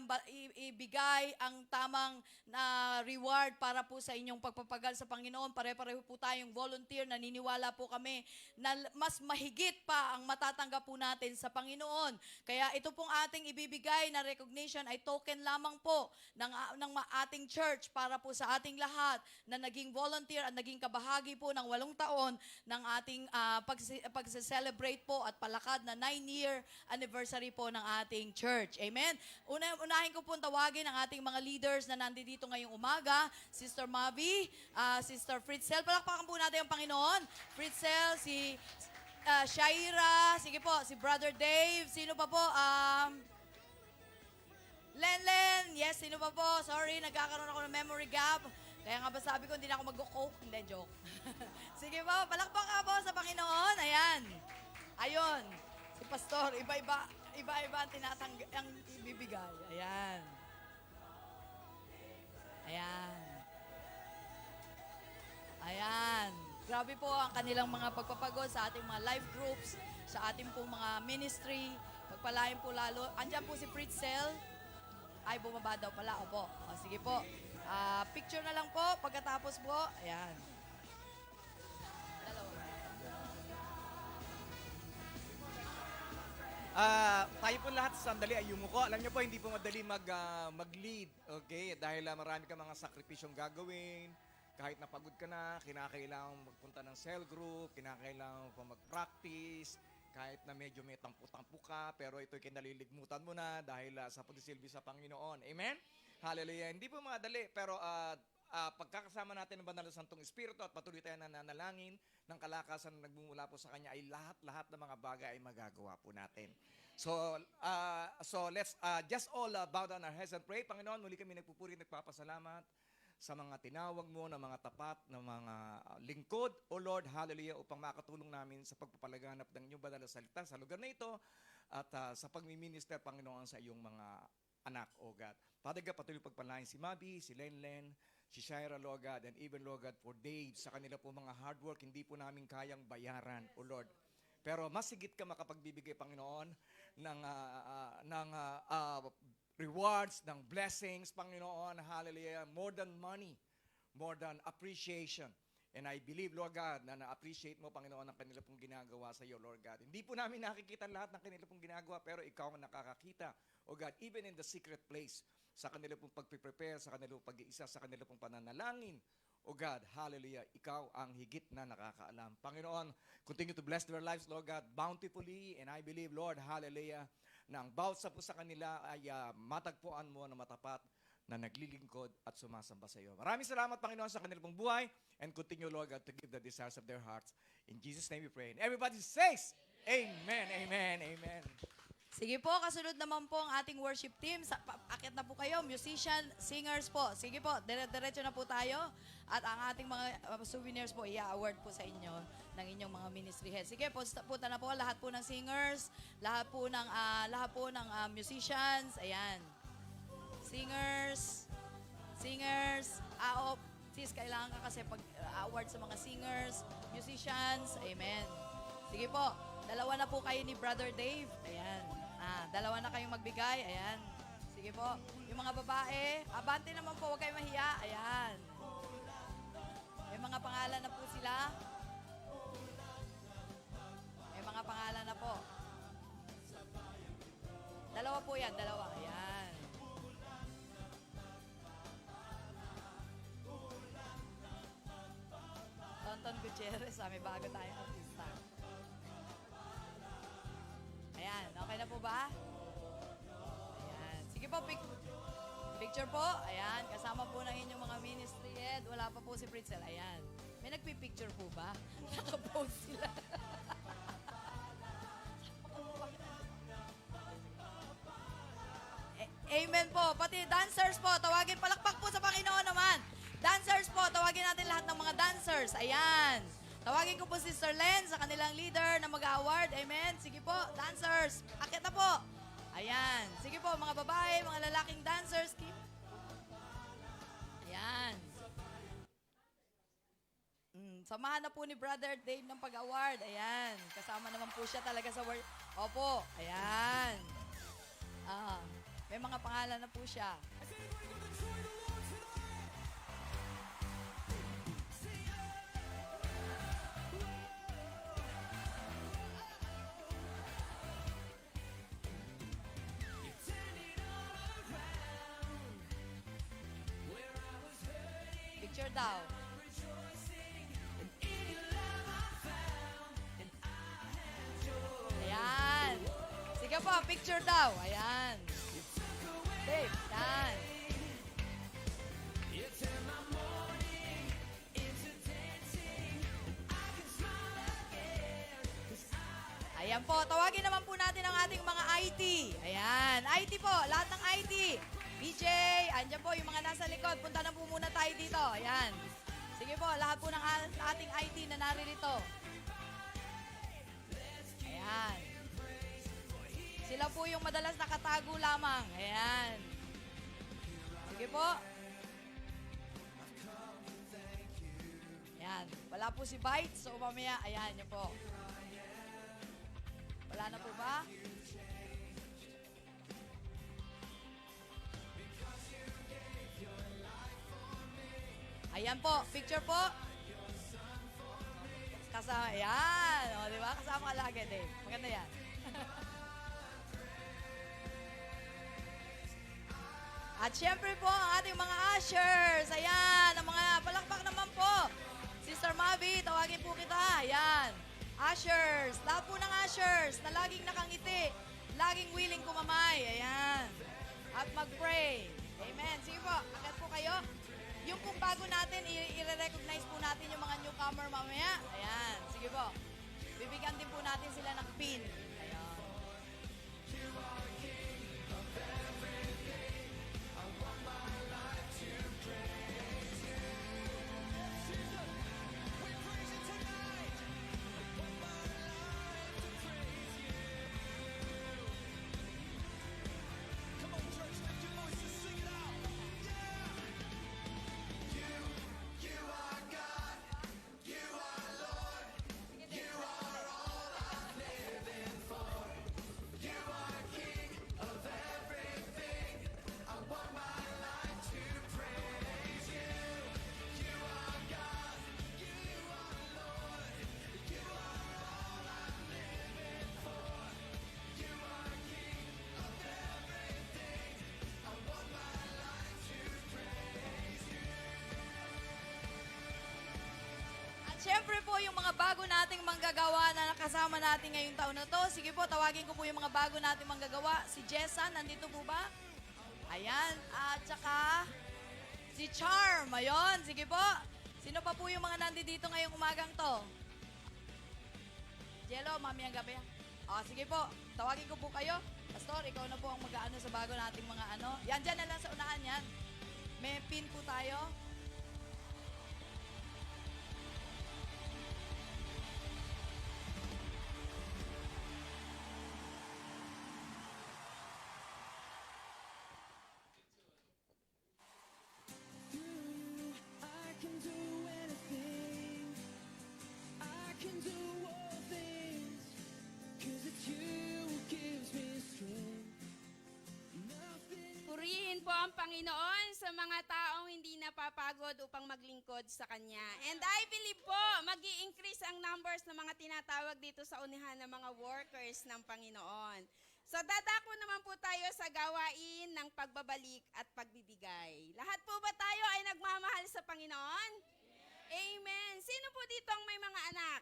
ibigay ang tamang reward para po sa inyong pagpapagal sa Panginoon. Pare-pareho po tayong volunteer. Naniniwala po kami na mas mahigit pa ang matatanggap po natin sa Panginoon. Kaya ito pong ating ibibigay na recognition ay token lamang po ng ating church para po sa ating lahat na naging volunteer at naging kabahagi po ng 8 taon ng ating pag-celebrate po at palakad na 9-year anniversary po ng ating church. Amen? Unahin ko po tawagin ang ating mga leaders na nandito ngayong umaga. Sister Mavi, Sister Fritzel. Palakpakan po natin ang Panginoon. Fritzel, si Shaira, sige po, si Brother Dave. Sino pa po? Lenlen. Yes, sino pa po? Sorry, nagkakaroon ako ng memory gap. Kaya nga ba sabi ko, hindi na ako mag-coke? Hindi, joke. Sige po, palakpak ka po sa Panginoon. Ayan. Ayun. Si Pastor, iba-iba ang ang ibibigay. Ayan. Ayan. Ayan. Grabe po ang kanilang mga pagpapagod sa ating mga life groups, sa ating pong mga ministry. Pagpalain po lalo. Andiyan po si Fritzel. Ay, bumaba daw pala. Opo. O, sige po. Picture na lang po. Pagkatapos po, ayan. Tayo po lahat sandali ay yumuko. Alam niyo po, hindi po madali mag-lead. Okay? Dahil marami ka mga sakripisyong gagawin. Kahit napagod ka na, kinakailangan magpunta ng cell group, kinakailangan pa mag-practice, kahit na medyo may tampu-tampu ka, pero ito'y kinaliligmutan mo na dahil sa pagsisilbi sa Panginoon. Amen? Hallelujah. Hindi po madali, pero pagkakasama natin ng Banal na Santong Espiritu at patuloy tayo nananalangin ng kalakasan na nagmumula po sa Kanya, ay lahat-lahat ng mga bagay ay magagawa po natin. So let's just all bow down our heads and pray. Panginoon, muli kami nagpupuri, nagpapasalamat sa mga tinawag mo na mga tapat na mga lingkod, O Lord, hallelujah, upang makatulong namin sa pagpapalaganap ng inyong banal na salita sa lugar na ito at sa pagmiminister, Panginoon, sa iyong mga anak, O God. Father God, patuloy pagpalain si Mabi, si Lenlen, si Shaira, Lord God, and even, Lord God, for Dave, sa kanila po mga hard work, hindi po namin kayang bayaran, O Lord. Pero mas higit ka makapagbibigay, Panginoon, ng rewards, ng blessings, Panginoon, hallelujah, more than money, more than appreciation. And I believe, Lord God, na na-appreciate mo, Panginoon, ang kanila pong ginagawa sa iyo, Lord God. Hindi po namin nakikita lahat ng kanila pong ginagawa, pero ikaw ang nakakakita, O God, even in the secret place, sa kanila pong pagpiprepare, sa kanila pong pag-iisa, sa kanila pong pananalangin, O God, hallelujah, ikaw ang higit na nakakaalam. Panginoon, continue to bless their lives, Lord God, bountifully, and I believe, Lord, hallelujah, na ang bawat sa po sa kanila ay matagpuan mo na matapat na naglilingkod at sumasamba sa iyo. Maraming salamat, Panginoon, sa kanila pong buhay, and continue, Lord God, to give the desires of their hearts. In Jesus' name we pray. And everybody says, Amen, Amen, Amen. Sige po, kasunod naman po ang ating worship team. Akit na po kayo, musician, singers po. Sige po, diretso na po tayo. At ang ating mga souvenirs po, i-award po sa inyo ng inyong mga ministry heads. Sige, punta na po lahat po ng singers, lahat po ng musicians. Ayan. Singers. Sis, kailangan ka kasi pag-award sa mga singers, musicians. Amen. Sige po, dalawa na po kayo ni Brother Dave. Ayan. Dalawa na kayong magbigay. Ayan. Sige po. Yung mga babae, abante naman po, huwag kayong mahiya. Ayan. May mga pangalan na po sila. May mga pangalan na po. Dalawa po yan, dalawa. Ayan. Tonton Gutierrez, may bago tayong artista. Ayan, okay na po ba? Ayan. Sige po, picture po. Ayan, kasama po ng inyong mga ministry head. Wala pa po si Pritzel. Ayan. May nagpipicture po ba? Nakapost sila. Amen po. Pati dancers po, tawagin, palakpak po sa Panginoon naman. Dancers po, tawagin natin lahat ng mga dancers. Ayan. Tawagin ko po si Sister Len sa kanilang leader na mag-award. Amen. Sige po, dancers. Akit na po. Ayan. Sige po, mga babae, mga lalaking dancers. Ayan. Samahan na po ni Brother Dave ng pag-award. Ayan. Kasama naman po siya talaga sa work. Opo. Ayan. May mga pangalan na po siya. Picture daw. Ayan. Sige po, picture daw. Ayan. Dave, yan. Ayan po, tawagin naman po natin ang ating mga IT. Ayan, IT po, lahat ng IT. BJ, andyan po yung mga nasa likod. Punta na po muna tayo dito. Ayan. Sige po, lahat po ng ating IT na naririto. Ayan. Sila po yung madalas nakatago lamang. Ayan. Sige po. Ayan. Wala po si Bites. So, mamaya, ayan nyo po. Wala na po ba? Ayan po. Picture po. Kasama. Ayan. O, di ba? Kasama ka lagi, Dave. Maganda yan. At syempre po, ang ating mga ushers. Ayan. Ang mga palakpak naman po. Sister Mavi, tawagin po kita. Ayan. Ushers. Lahat po ng ushers na laging nakangiti. Laging willing kumamay. Ayan. At mag-pray. Amen. Sige po. Akit po kayo. Yung kung bago natin, i-recognize po natin yung mga newcomer mamaya. Ayan, sige po. Bibigyan din po natin sila ng pin. Ayan. Siyempre po, yung mga bago nating manggagawa na nakasama natin ngayong taon na to. Sige po, tawagin ko po yung mga bago nating manggagawa. Si Jessa, nandito po ba? Ayan. At saka, si Charm. Ayun, sige po. Sino pa po yung mga nandito ngayong umagang to? Jello, mamayang gabi. Sige po, tawagin ko po kayo. Pastor, ikaw na po ang mag-aano sa bago nating mga ano. Yan, dyan na lang sa unahan yan. May pin po tayo. Purihin po ang Panginoon sa mga taong hindi napapagod upang maglingkod sa Kanya. And I believe po, mag-i-increase ang numbers ng mga tinatawag dito sa unihan ng mga workers ng Panginoon. So dadako naman po tayo sa gawain ng pagbabalik at pagbibigay. Lahat po ba tayo ay nagmamahal sa Panginoon? Amen. Sino po dito ang may mga anak?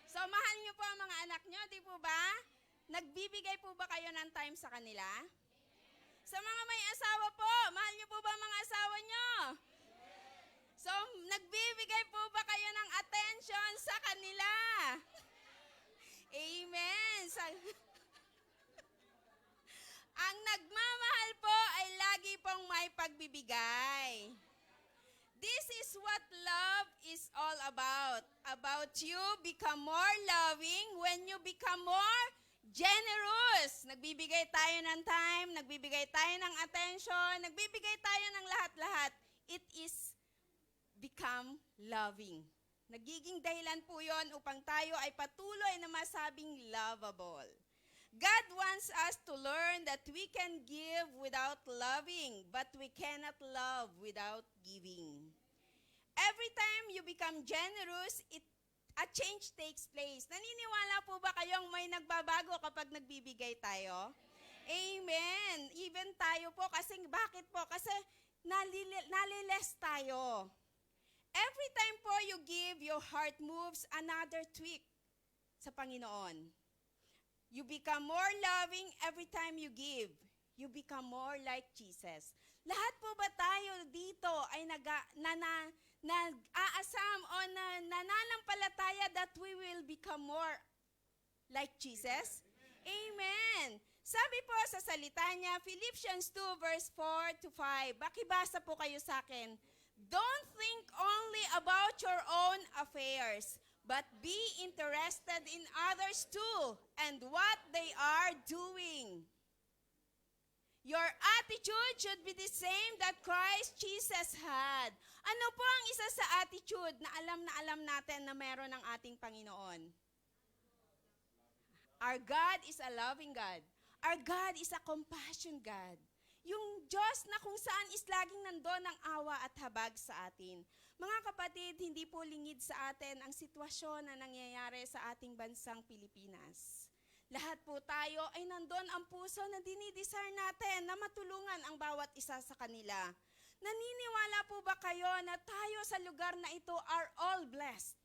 So mahal niyo po ang mga anak niyo, di po ba? Nagbibigay po ba kayo ng time sa kanila? Sa mga may asawa po, mahal niyo po ba mga asawa niyo? So, nagbibigay po ba kayo ng attention sa kanila? Amen. Ang nagmamahal po ay lagi pong may pagbibigay. This is what love is all about. About you become more loving when you become more generous. Nagbibigay tayo ng time, nagbibigay tayo ng attention, nagbibigay tayo ng lahat-lahat. It is become loving. Nagiging dahilan po yon upang tayo ay patuloy na masabing lovable. God wants us to learn that we can give without loving, but we cannot love without giving. Every time you become generous, a change takes place. Naniniwala po ba kayong may nagbabago kapag nagbibigay tayo? Amen. Even tayo po, kasi bakit po? Kasi naliles tayo. Every time po you give, your heart moves another tweak sa Panginoon. You become more loving every time you give. You become more like Jesus. Lahat po ba tayo dito ay nag-aasam o nananampalataya that we will become more like Jesus? Amen. Sabi po sa salita niya, Philippians 2 verse 4 to 5. Bakibasa po kayo sa akin. Don't think only about your own affairs, but be interested in others too and what they are doing. Your attitude should be the same that Christ Jesus had. Ano po ang isa sa attitude na alam natin na meron ng ating Panginoon? Our God is a loving God. Our God is a compassion God. Yung Diyos na kung saan is laging nandoon ang awa at habag sa atin. Mga kapatid, hindi po lingid sa atin ang sitwasyon na nangyayari sa ating bansang Pilipinas. Lahat po tayo ay nandoon ang puso na dinidesire natin na matulungan ang bawat isa sa kanila. Naniniwala po ba kayo na tayo sa lugar na ito are all blessed?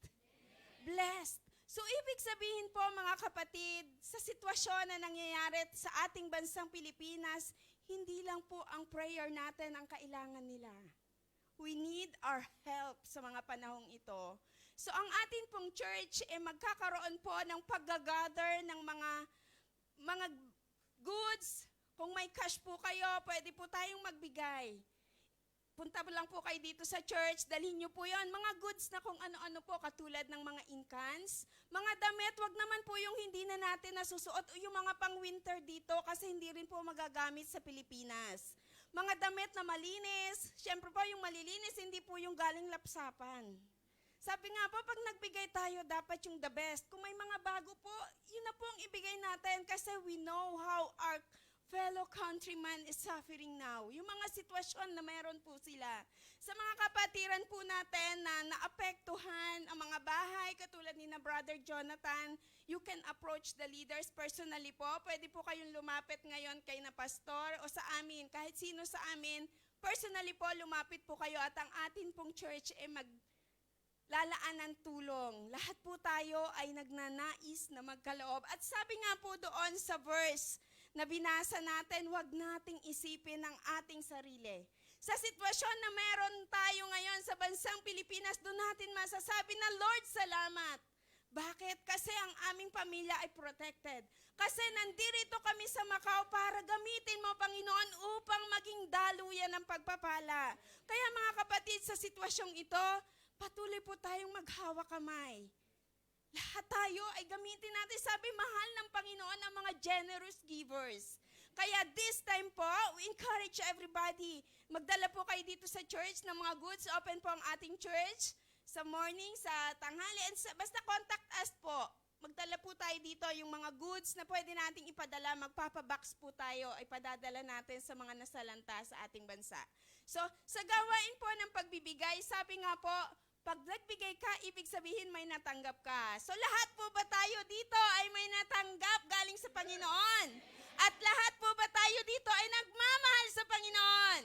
Blessed. So ibig sabihin po mga kapatid, sa sitwasyon na nangyayari sa ating bansang Pilipinas, hindi lang po ang prayer natin ang kailangan nila. we need our help sa mga panahong ito. So ang atin pong church magkakaroon po ng pag-gather ng mga goods. Kung may cash po kayo, pwede po tayong magbigay. Punta lang po kayo dito sa church, dalhin nyo po yon. Mga goods na kung ano-ano po, katulad ng mga incans, mga damit, wag naman po yung hindi na natin nasusuot o yung mga pang-winter dito kasi hindi rin po magagamit sa Pilipinas. Mga damit na malinis, syempre po yung malilinis, hindi po yung galing lapsapan. Sabi nga po, pag nagbigay tayo, dapat yung the best. Kung may mga bago po, yun na po ang ibigay natin kasi we know how our fellow countrymen is suffering now. Yung mga sitwasyon na meron po sila. Sa mga kapatiran po natin na naapektuhan ang mga bahay, katulad ni na Brother Jonathan, you can approach the leaders personally po. Pwede po kayong lumapit ngayon kay na pastor o sa amin, kahit sino sa amin. Personally po, lumapit po kayo at ang atin pong church maglalaan ng tulong. Lahat po tayo ay nagnanais na magkaloob. At sabi nga po doon sa verse na binasa natin, huwag nating isipin ang ating sarili. Sa sitwasyon na meron tayo ngayon sa bansang Pilipinas, doon natin masasabi na, Lord, salamat. Bakit? Kasi ang aming pamilya ay protected. Kasi nandito kami sa Macau para gamitin mo, Panginoon, upang maging daluyan ng pagpapala. Kaya mga kapatid, sa sitwasyong ito, patuloy po tayong maghawak kamay. Lahat tayo ay gamitin natin. Sabi, mahal ng Panginoon ang mga generous givers. Kaya this time po, we encourage everybody. Magdala po kayo dito sa church ng mga goods. Open po ang ating church sa morning, sa tanghali. And basta contact us po. Magdala po tayo dito yung mga goods na pwede nating ipadala. Magpapabox po tayo. Ipadadala natin sa mga nasalanta sa ating bansa. So, sa gawain po ng pagbibigay, sabi nga po, pag nagbigay ka, ibig sabihin may natanggap ka. So lahat po ba tayo dito ay may natanggap galing sa Panginoon? At lahat po ba tayo dito ay nagmamahal sa Panginoon?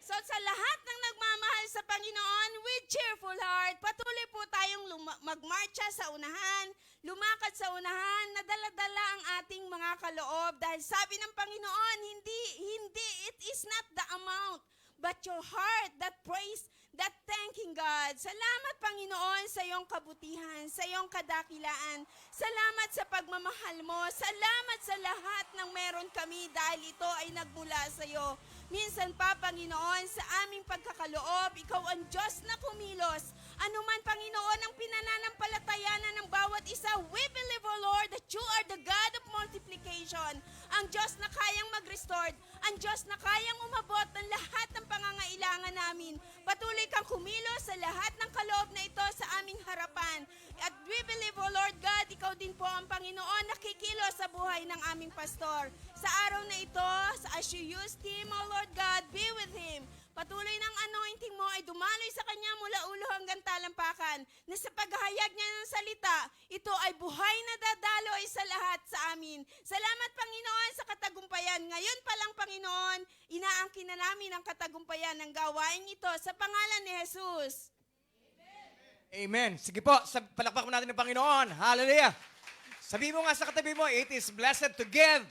So sa lahat ng nagmamahal sa Panginoon, with cheerful heart, patuloy po tayong magmarcha sa unahan, lumakad sa unahan, nadala-dala ang ating mga kaloob. Dahil sabi ng Panginoon, hindi, it is not the amount, but your heart that praise, that thanking God. Salamat, Panginoon, sa iyong kabutihan, sa iyong kadakilaan. Salamat sa pagmamahal mo. Salamat sa lahat ng meron kami dahil ito ay nagmula sa iyo. Minsan pa, Panginoon, sa aming pagkakaloob, ikaw ang Diyos na kumilos. Ano man, Panginoon, ang pinananampalatayanan ng bawat isa, we believe, O Lord, that you are the God of multiplication. Ang Diyos na kayang mag-restore. Ang Diyos na kayang umabot ng lahat ng pangangailangan namin. Patuloy kang kumilos sa lahat ng kaloob na ito sa aming harapan. At we believe, O Lord God, ikaw din po ang Panginoon na kikilos sa buhay ng aming pastor. Sa araw na ito, as you use him, O Lord God, be with him. Patuloy ng anointing mo ay dumaloy sa kanya mula ulo hanggang talampakan, na sa paghahayag niya ng salita, ito ay buhay na dadaloy sa lahat sa amin. Salamat, Panginoon, sa katagumpayan. Ngayon pa lang, Panginoon, inaangkin na namin ang katagumpayan ng gawain ito sa pangalan ni Jesus. Amen. Sige po, palakpak mo natin ng Panginoon. Hallelujah. Sabi mo nga sa katabi mo, it is blessed to give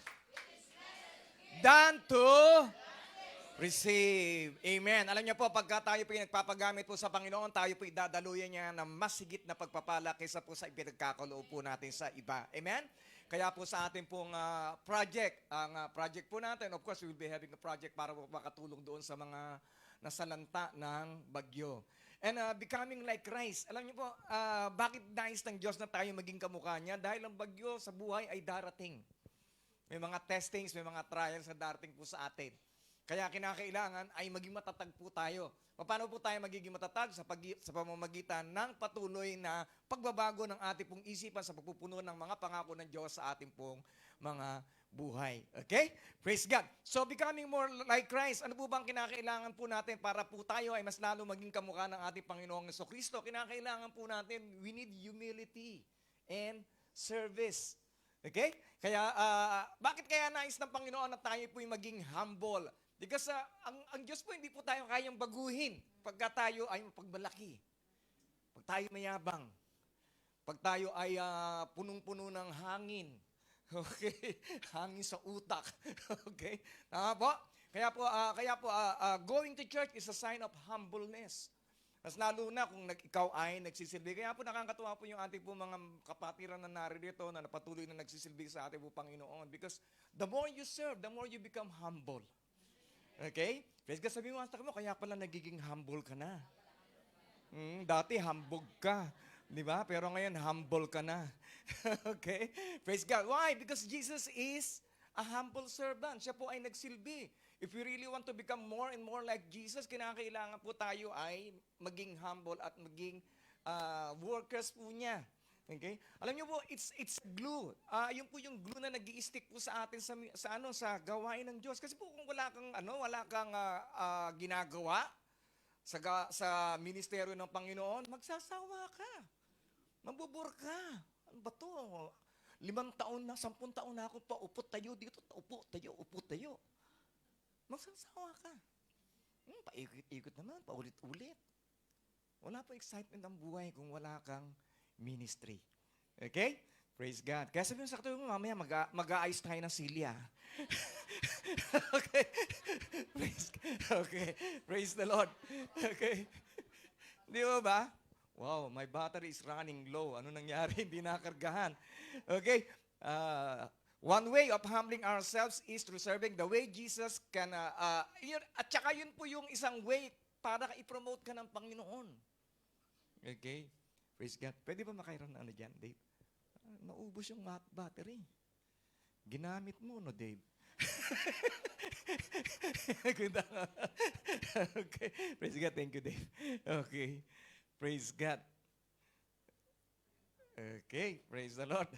than to receive. Amen. Alam niyo po, pagka tayo po nagpapagamit po sa Panginoon, tayo po idadaluyan niya ng mas higit na pagpapala kaysa po sa ipinagkakaloob po natin sa iba. Amen? Kaya po sa ating pong project, ang project po natin, of course, we will be having a project para po makatulong doon sa mga nasalanta ng bagyo. And becoming like Christ. Alam niyo po, bakit nais ng Diyos na tayo maging kamukha niya? Dahil ang bagyo sa buhay ay darating. May mga testings, may mga trials na darating po sa atin. Kaya kinakailangan ay maging matatag po tayo. Paano po tayo magiging matatag? Sa pamamagitan ng patuloy na pagbabago ng ating pong isipan sa pagpupuno ng mga pangako ng Diyos sa ating pong mga buhay. Okay? Praise God. So, becoming more like Christ, ano po bang kinakailangan po natin para po tayo ay mas lalo maging kamukha ng ating Panginoong Jesucristo? Kinakailangan po natin, we need humility and service. Okay? Kaya, bakit kaya nais ng Panginoon na tayo po'y maging humble? Because ang Diyos po, hindi po tayo kayang baguhin pagka tayo ay mapagmalaki. Pag tayo mayabang. Pag tayo ay punong-puno ng hangin. Okay? Hangin sa utak. Okay? Tama po? Kaya po, going to church is a sign of humbleness. Mas lalo na kung ikaw ay nagsisilbi. Kaya po nakakatuwa po yung ating po mga kapatiran na naririto na patuloy na nagsisilbi sa ating po Panginoon. Because the more you serve, the more you become humble. Okay? Kasi sabi mo, kaya pala nagiging humble ka na. Dati hambog ka. Di ba? Pero ngayon, humble ka na. Okay? Praise God. Why? Because Jesus is a humble servant. Siya po ay nagsilbi. If we really want to become more and more like Jesus, kinakailangan po tayo ay maging humble at maging workers po niya. Okay? Alam niyo po, it's glue. Yun po yung glue na nag-i-stick po sa atin sa gawain ng Diyos. Kasi po kung wala kang ginagawa sa ministeryo ng Panginoon, magsasawa ka. Mabubor ka. Ano ba to? 5 taon na, 10 taon na ako pa, upo tayo dito, upo tayo. Magsasawa ka. Paikot-ikot naman, paulit-ulit. Wala po excitement ang buhay kung wala kang ministry. Okay? Praise God. Kaya sabi mo sa katabi mo, mamaya mag-aayos tayo ng silya. Okay? Okay. Praise the Lord. Okay? Di ba? Wow, my battery is running low. Ano nangyari? Hindi nakargahan. Okay? One way of humbling ourselves is through serving the way Jesus can, at saka yun po yung isang way para i-promote ka ng Panginoon. Okay? Praise God. Pwede ba makairam na dyan, Dave? Naubos yung battery. Ginamit mo, no, Dave? Okay. Praise God. Thank you, Dave. Okay. Praise God. Okay. Praise the Lord.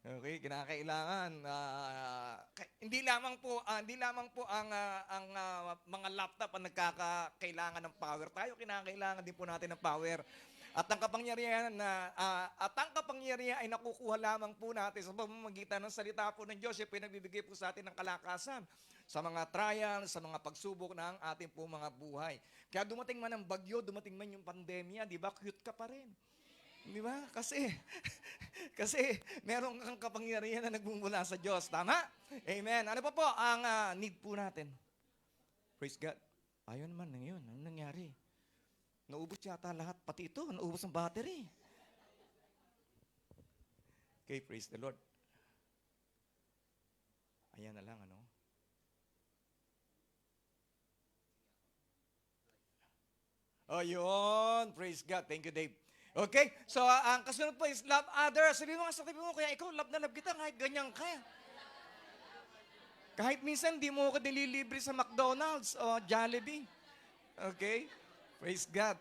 Okay, kinakailangan hindi lamang po ang mga laptop ang nagkakailangan ng power. Tayo kinakailangan din po natin ng power. At ang kapangyarihan ay nakukuha lamang po natin sa pamamagitan ng salita po ng Diyos. Yung pinagbibigay po sa atin ng kalakasan sa mga trials, sa mga pagsubok ng ating po mga buhay. Kaya dumating man ang bagyo, dumating man yung pandemya, di ba, cute ka pa rin. Di ba? Kasi meron kang kapangyarihan na nagmumula sa Diyos. Tama? Amen. Ano pa po ang need po natin? Praise God. Ayun naman ngayon. Ano nangyari? Naubos yata lahat. Pati ito, naubos ang battery. Okay, praise the Lord. Ayan na lang, ano? Oh, yun. Praise God. Thank you, Dave. Okay? So, ang kasunod po is love others. Sabi mo nga sa tabi mo, kaya ikaw, love na love kita, kahit ganyan ka. Kahit minsan, di mo ako nililibre sa McDonald's o Jollibee. Okay? Praise God.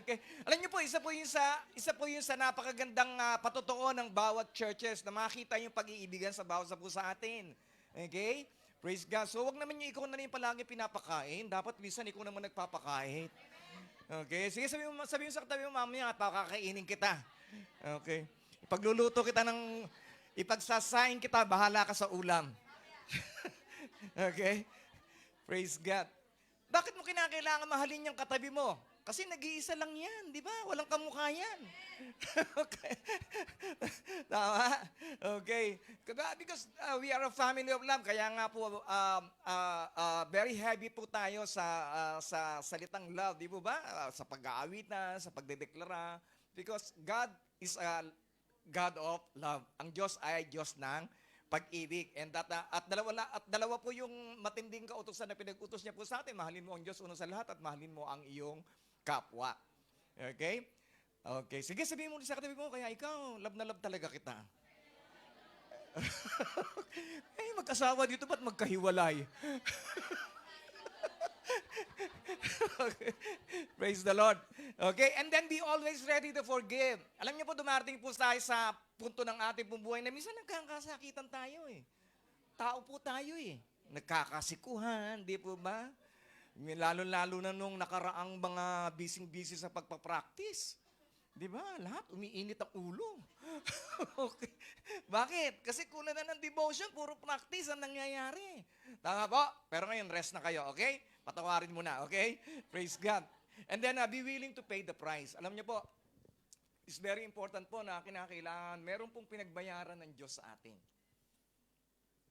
Okay? Alam niyo po, isa po yung sa napakagandang patotoo ng bawat churches na makita yung pag-iibigan sa bawat sa atin. Okay? Praise God. So, wag naman yung ikaw na rin palagi pinapakain. Dapat minsan ikaw naman nagpapakain. Okay? Sige, sabi mo sa katabi mo, mamaya, pakakainin kita. Okay? Ipagsasain kita, bahala ka sa ulam. Okay? Praise God. Bakit mo kinakailangan mahalin yung katabi mo? Kasi nag-iisa lang yan, di ba? Walang kamukha yan. Okay? Tama? Okay. Because we are a family of love, kaya nga po, very heavy po tayo sa salitang love, di ba? Sa pag-aawitan, sa pagdedeklara. Because God is a God of love. Ang Diyos ay Diyos ng pag-ibig. And dalawa po yung matinding kautusan na pinag-utos niya po sa atin. Mahalin mo ang Diyos una sa lahat at mahalin mo ang iyong kapwa. Okay? Okay. Sige, sabihin mo sa katabi mo, kaya ikaw, love na love talaga kita. Mag-asawa dito, ba't magkahiwalay? Okay. Praise the Lord. Okay? And then be always ready to forgive. Alam niyo po, dumarating po tayo sa punto ng ating buhay na minsan nagkakasakitan tayo eh. Tao po tayo eh. Nagkakasikuhan, di po ba? Lalo-lalo na nung nakaraang mga busy sa pagpapractice. Di ba? Lahat umiinit ang ulo. Okay. Bakit? Kasi kulang na ng devotion, puro practice ang nangyayari. Tama po? Pero ngayon, rest na kayo, okay? Patawarin mo na, okay? Praise God. And then, be willing to pay the price. Alam niyo po, It's very important po na kinakailangan, meron pong pinagbayaran ng Diyos sa atin.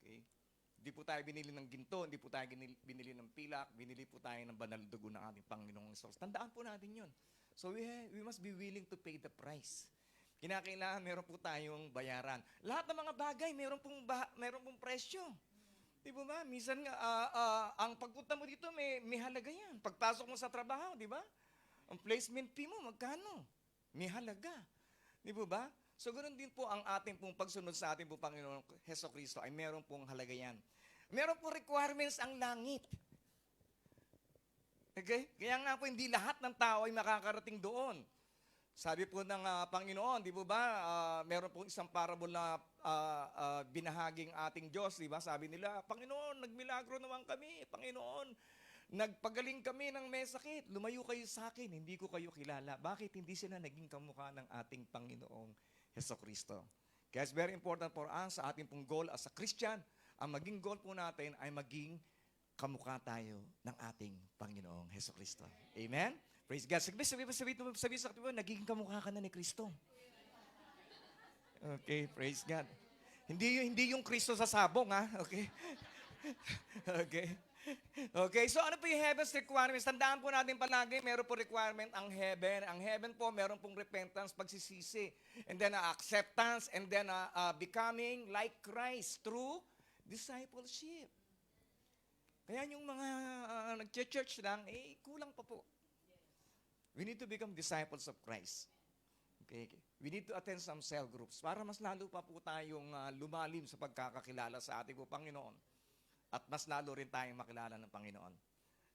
Okay? Hindi po tayo binili ng ginto, hindi po tayo binili ng pilak, binili po tayo ng banal na dugo ng ating Panginoong Hesus. Tandaan po natin yun. So we must be willing to pay the price. Kinakailangan meron po tayong bayaran. Lahat ng mga bagay, meron pong presyo. Di ba ba? Minsan nga, ang pagpunta mo dito, may halaga yan. Pagpasok mo sa trabaho, di ba? Ang placement fee mo, magkano? May halaga. Di ba ba? So, ganoon din po ang ating pong pagsunod sa ating pong Panginoon Heso Kristo ay meron pong halaga yan. Meron pong requirements ang langit. Okay? Kaya nga po, hindi lahat ng tao ay makakarating doon. Sabi po ng Panginoon, di ba meron pong isang parable na binahaging ating Diyos, di ba? Sabi nila, Panginoon, nagmilagro naman kami. Panginoon, nagpagaling kami ng may sakit. Lumayo kayo sa akin, hindi ko kayo kilala. Bakit hindi sila naging kamukha ng ating Panginoong Heso Kristo? Kaya it's very important for us, sa ating pong goal as a Christian, ang maging goal po natin ay maging kamukha tayo ng ating Panginoong Heso Kristo. Amen? Praise God. Sabi sa katiba, nagiging kamukha ka na ni Kristo. Okay, praise God. Hindi yung Kristo sa sabong, ha? Okay? Okay. Okay, so ano po yung heaven's requirements? Tandaan po natin palagi, meron po requirement ang heaven. Ang heaven po, meron pong repentance, pagsisisi. And then acceptance, and then becoming like Christ through discipleship. Kaya yung mga nag-church lang, kulang pa po. We need to become disciples of Christ. Okay. We need to attend some cell groups para mas lalo pa po tayong lumalim sa pagkakakilala sa ating po Panginoon. At mas lalo rin tayong makilala ng Panginoon.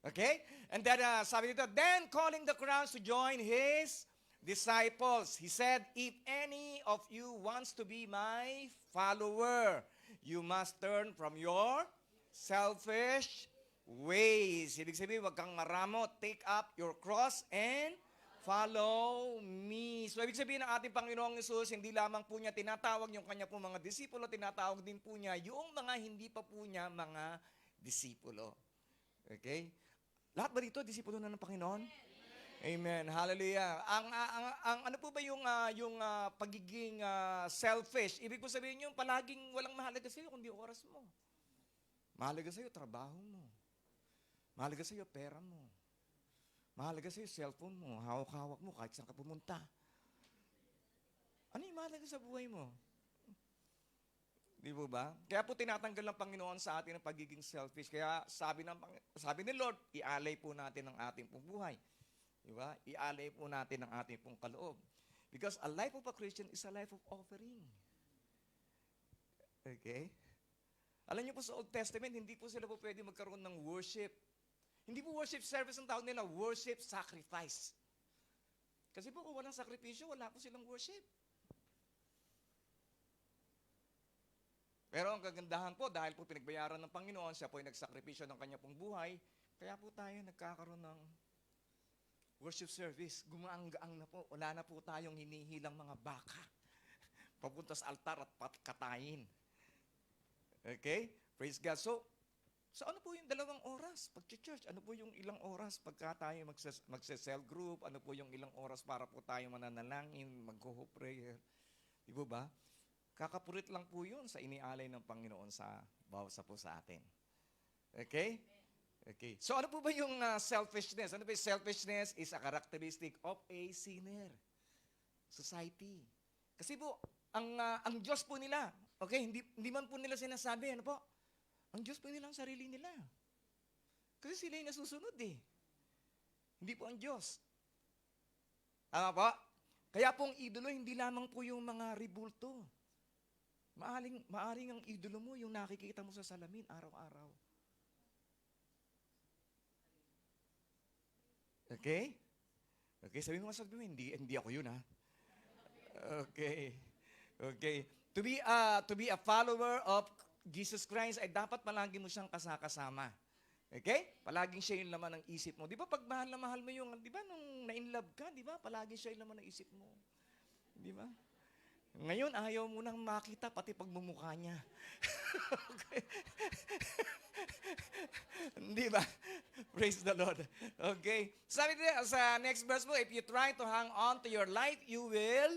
Okay? And then, sabi dito, then calling the crowds to join His disciples. He said, if any of you wants to be my follower, you must turn from your selfish ways. Ibig sabihin, huwag kang maramot. Take up your cross and follow me. So, ibig sabihin ng ating Panginoong Hesus, hindi lamang po niya tinatawag yung kanya po mga disipulo, tinatawag din po niya yung mga hindi pa po niya mga disipulo. Okay? Lahat ba dito, disipulo na ng Panginoon? Amen. Hallelujah. Ang ano po ba yung pagiging selfish? Ibig po sabihin yung palaging walang mahalaga sa iyo kundi oras mo. Mahalaga sa iyo trabaho mo. Mahalaga sa iyo pera mo. Mahalaga sa iyo cellphone mo, hawak-hawak mo kahit saan ka pumunta. Ano yung mahalaga sa buhay mo? Di ba? Kaya po tinatanggal ng Panginoon sa atin ang pagiging selfish. Kaya sabi ni Lord, ialay po natin ang ating pong buhay. Di ba? Ialay po natin ang ating pong kaloob. Because a life of a Christian is a life of offering. Okay? Alam niyo po sa Old Testament, hindi po sila po pwede magkaroon ng worship. Hindi po worship service ang tawag nila, worship sacrifice. Kasi po kung walang sakripisyo, wala po silang worship. Pero ang kagandahan po, dahil po pinagbayaran ng Panginoon, siya po ay nagsakripisyo ng kanya pong buhay, kaya po tayo nagkakaroon ng worship service. Gumaang-gaang na po. Wala na po tayong hinihilang mga baka. Papunta sa altar at katayin. Okay? Praise God. So ano po yung 2 oras pag-church? Ano po yung ilang oras pagka tayo magse-cell group? Ano po yung ilang oras para po tayo mananalangin, mag-ho prayer? Di ba? Kakapurit lang po yun sa inialay ng Panginoon sa bawat po sa atin. Okay? Okay. So ano po ba yung selfishness? Ano ba yung selfishness? Is a characteristic of a sinner society. Kasi po, ang Diyos po nila, okay, hindi man po nila sinasabi, ano po? Ang Diyos po nila ang sarili nila. Kasi sila yung nasusunod eh. Hindi po ang Diyos. Tama po? Kaya po ang idolo, hindi lamang po yung mga ribulto. Maaring ang idolo mo, yung nakikita mo sa salamin araw-araw. Okay? Okay, sabi mo, hindi ako yun, ha? Okay. Okay. To be a follower of Jesus Christ ay dapat palagi mo siyang kasama. Okay? Palaging siya yung laman ng isip mo. Di ba pag mahal na mahal mo yung, di ba nung na-inlove ka, di ba? Palagi siya yung laman ng isip mo. Di ba? Ngayon, ayaw mo nang makita pati pagmumukha niya. Okay? Di ba? Praise the Lord. Okay. Sabi dito, sa next verse mo, if you try to hang on to your life, you will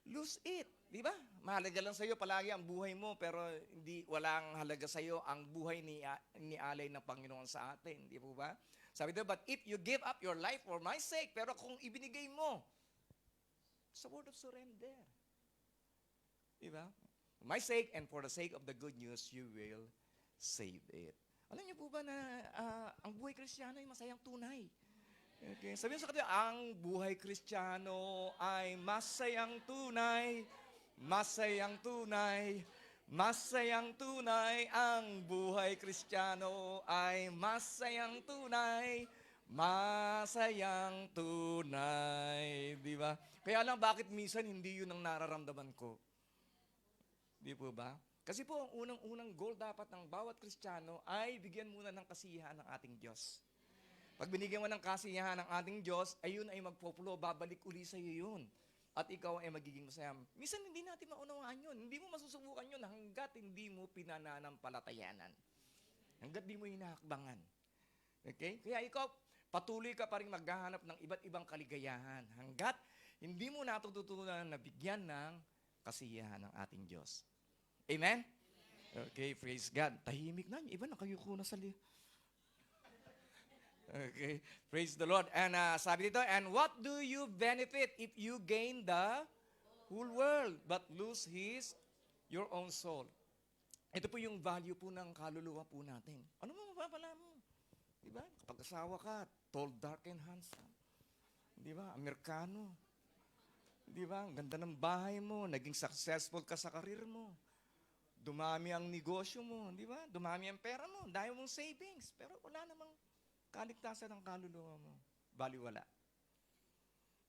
lose it. Di ba? Mahalaga lang sa'yo palagi ang buhay mo, pero hindi walang halaga sa'yo ang buhay ni alay ng Panginoon sa atin. Di po ba? Sabi dito, but if you give up your life for my sake, pero kung ibinigay mo, sa word of surrender. Di ba? For my sake and for the sake of the good news, you will save it. Alam niyo po ba na ang buhay Kristiyano ay masayang tunay? Okay. Sabihin sa kanila, ang buhay Kristiyano ay masayang tunay, masayang tunay, masayang tunay. Ang buhay Kristiyano ay masayang tunay, masayang tunay. Di ba? Kaya lang, bakit minsan hindi yun ang nararamdaman ko? Di po ba? Kasi po, ang unang-unang goal dapat ng bawat Kristiyano ay bigyan muna ng kasiyahan ng ating Diyos. Pag binigyan mo ng kasiyahan ng ating Diyos, ayun ay magpopulo, babalik uli sa iyo yun. At ikaw ay magiging masaya. Minsan hindi natin maunawaan yun. Hindi mo masusubukan yun hanggat hindi mo pinananampalatayanan. Hanggat hindi mo hinahakbangan. Okay? Kaya ikaw, patuloy ka pa rin maghahanap ng iba't ibang kaligayahan. Hanggat hindi mo natututunan na bigyan ng kasiyahan ng ating Diyos. Amen? Okay, praise God. Tahimik na. Yung iba nakayuko na sa Okay, praise the Lord. And sabi dito, and what do you benefit if you gain the whole world but lose your own soul? Ito po yung value po ng kaluluwa po natin. Ano mo mapapala mo? Diba? Kapag asawa ka, tall, dark, and handsome. Diba? Amerikano. Diba? Ang ganda ng bahay mo. Naging successful ka sa karir mo. Dumami ang negosyo mo, di ba? Dumami ang pera mo, dahil mong savings. Pero wala namang kaligtasan ng kaluluwa mo. Baliwala.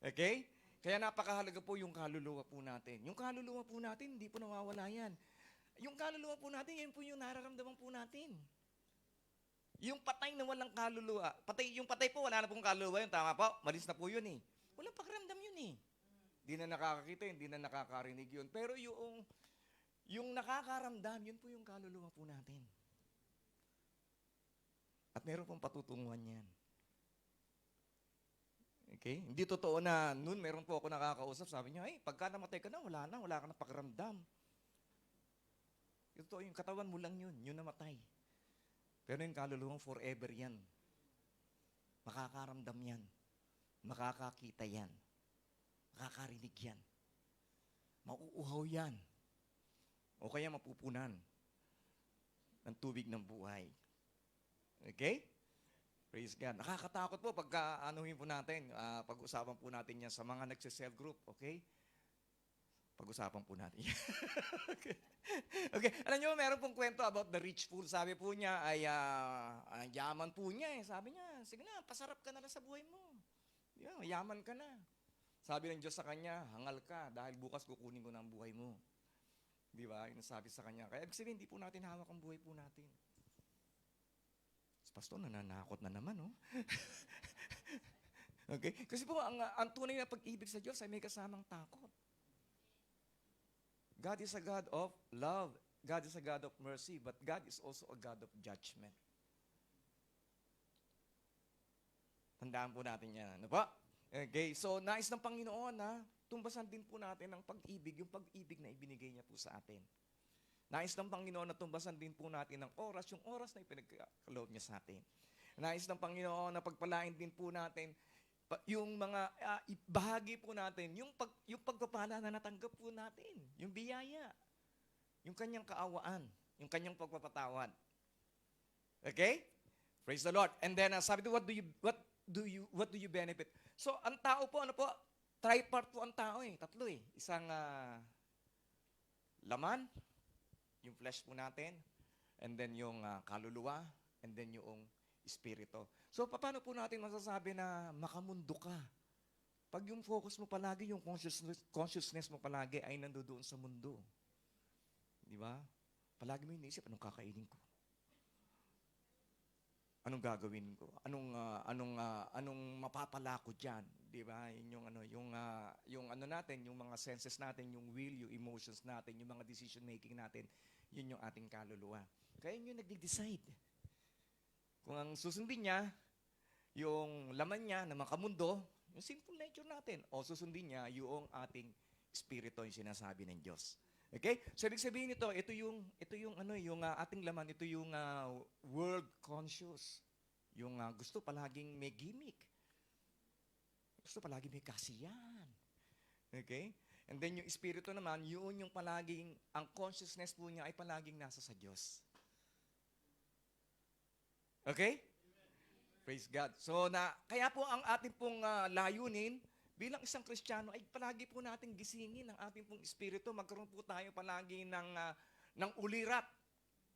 Okay? Kaya napakahalaga po yung kaluluwa po natin. Yung kaluluwa po natin, hindi po nawawala yan. Yung kaluluwa po natin, yan po yung nararamdaman po natin. Yung patay na walang kaluluwa. Yung patay po, wala na pong kaluluwa yun. Tama po? Malis na po yun eh. Walang pakiramdam yun eh. Hindi na nakakakita, hindi na nakakarinig yun. Pero yung nakakaramdam, yun po yung kaluluwa po natin. At meron pong patutunguhan yan. Okay? Hindi totoo na noon meron po ako nakakausap, sabi niya, ay, pagka namatay ka na, wala ka na pakiramdam. Yung totoo, yung katawan mo lang yun namatay. Pero yung kaluluwang forever yan. Makakaramdam yan. Makakakita yan. Makakarinig yan. Mauuhaw yan. O kaya mapupunan ng tubig ng buhay. Okay? Praise God. Nakakatakot po pagka anuhin po natin, pag-usapan po natin yan sa mga nagse-cell group. Okay? Pag-usapan po natin yan. Okay. Alam nyo, meron pong kwento about the rich fool. Sabi po niya ay yaman po niya eh. Sabi niya, sige na, pasarap ka na sa buhay mo. Yeah, yaman ka na. Sabi ng Diyos sa kanya, hangal ka dahil bukas kukunin ko na ang buhay mo. Di ba? Yung sabi sa kanya. Kaya ibig sabihin, hindi po natin hawak ang buhay po natin. Pastor, nananakot na naman, oh. Okay? Kasi po, ang tunay na pag-ibig sa Diyos ay may kasamang takot. God is a God of love. God is a God of mercy. But God is also a God of judgment. Tandaan po natin yan. Ano po? Okay? So, nais ng Panginoon na tumbasan din po natin ang pag-ibig, yung pag-ibig na ibinigay niya po sa atin. Nais ng Panginoon na tumbasan din po natin ng oras, yung oras na ipinagkaloob niya sa atin. Nais ng Panginoon na pagpalain din po natin yung mga bahagi po natin, yung pagpapala na natanggap po natin, yung biyaya, yung kanyang kaawaan, yung kanyang pagpapatawad. Okay? Praise the Lord. And then sabi ko, what do you benefit? So, ang tao po, tripart po ang tao eh. Tatlo eh. Isang laman, yung flesh po natin, and then yung kaluluwa, and then yung espiritu. So, paano po natin masasabi na makamundo ka? Pag yung focus mo palagi, yung consciousness mo palagi ay nandoon sa mundo. Di ba? Palagi mo iniisip, anong kakainin ko? Anong gagawin ko? Anong mapapala ko diyan, 'di ba? Yun yung ano natin, yung mga senses natin, yung will, yung emotions natin, yung mga decision making natin, yun yung ating kaluluwa. Kaya yun yung nagde-decide. Kung ang susundin niya, yung laman niya na makamundo, yung sinful nature natin, o susundin niya yung ating espiritu, yung sinasabi ng Diyos. Okay? So, ibig sabihin nito, ito yung ating laman, ito yung world conscious. Yung gusto palaging may gimmick. Gusto palaging may kasiyahan. Okay? And then yung espiritu naman, yun yung palaging, ang consciousness po niya ay palaging nasa sa Diyos. Okay? Praise God. So, kaya po ang ating pong layunin, bilang isang Kristiyano, ay palagi po natin gisingin ang ating pong espiritu. Magkaroon po tayo palagi ng ulirat,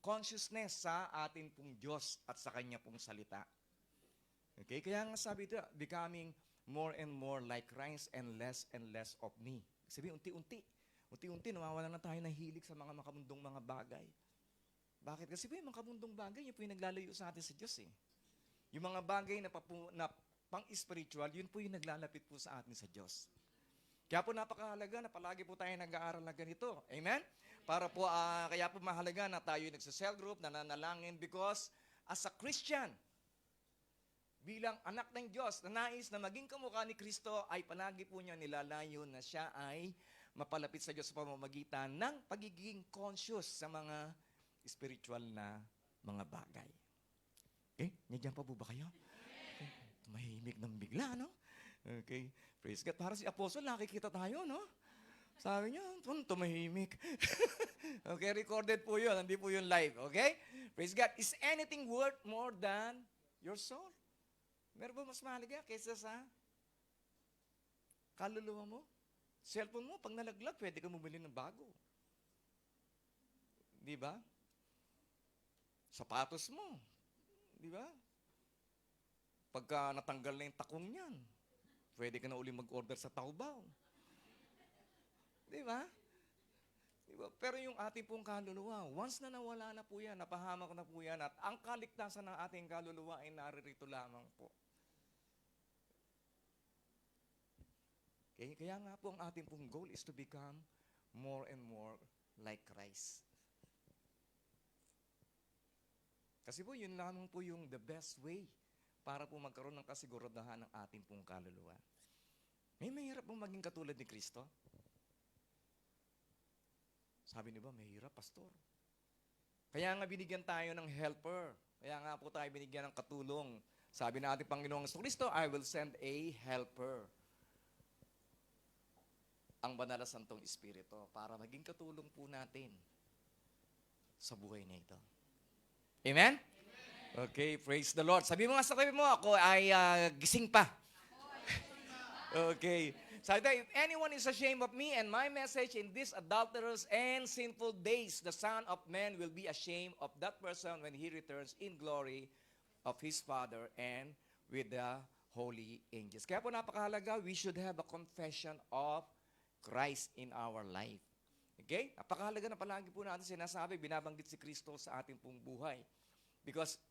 consciousness sa ating pong Diyos at sa Kanya pong salita. Okay? Kaya nga sabi ito, becoming more and more like Christ and less of me. Sabi, unti-unti, nawawalan na tayo ng hilig sa mga makamundong mga bagay. Bakit? Kasi po yung makamundong bagay, yun po yung naglalayo sa atin sa Diyos eh. Yung mga bagay na pang-spiritual, yun po yung naglalapit po sa atin sa Diyos. Kaya po napakahalaga na palagi po tayo nag-aaral na ganito. Amen? Para po, kaya po mahalaga na tayo yung nagsa-cell group, nananalangin, because as a Christian, bilang anak ng Diyos na nais na maging kamukha ni Kristo, ay palagi po niya nilalayo na siya ay mapalapit sa Diyos sa pamamagitan ng pagiging conscious sa mga spiritual na mga bagay. Okay? Nandiyan pa po ba kayo? Okay. Mahimik ng bigla, no? Okay. Praise God. Para si Apostle, nakikita tayo, no? Sabi niya, tumahimik. Okay, recorded po yun. Hindi po yun live. Okay? Praise God. Is anything worth more than your soul? Meron ba mas mahalaga kaysa sa kaluluwa mo? Cellphone mo, pag nalaglag, pwede ka bumili ng bago. Di ba? Sapatos mo. Di ba? Pagka natanggal na yung takong niyan, pwede ka na uli mag-order sa Taobao. Di ba? Diba? Pero yung ating pong kaluluwa, once na nawala na po yan, napahamak na po yan, at ang kaligtasan ng ating kaluluwa ay naririto lamang po. Okay? Kaya nga po ang ating pong goal is to become more and more like Christ. Kasi po, yun lamang po yung the best way para po magkaroon ng kasiguraduhan ng ating pong kaluluwa. May mahirap pong maging katulad ni Kristo? Sabi niyo ba, mahirap, pastor? Kaya nga binigyan tayo ng helper. Kaya nga po tayo binigyan ng katulong. Sabi na ating Panginoong Kristo, I will send a helper. Ang banal na santong espiritu para maging katulong po natin sa buhay na ito. Amen? Okay, praise the Lord. Sabi mo nga sa tabi mo, ako ay gising pa. Okay. Sabi tayo, if anyone is ashamed of me and my message in these adulterous and sinful days, the Son of Man will be ashamed of that person when He returns in glory of His Father and with the holy angels. Kaya po napakahalaga, we should have a confession of Christ in our life. Okay? Napakahalaga na palagi po natin sinasabi, binabanggit si Kristo sa ating pong buhay. Because,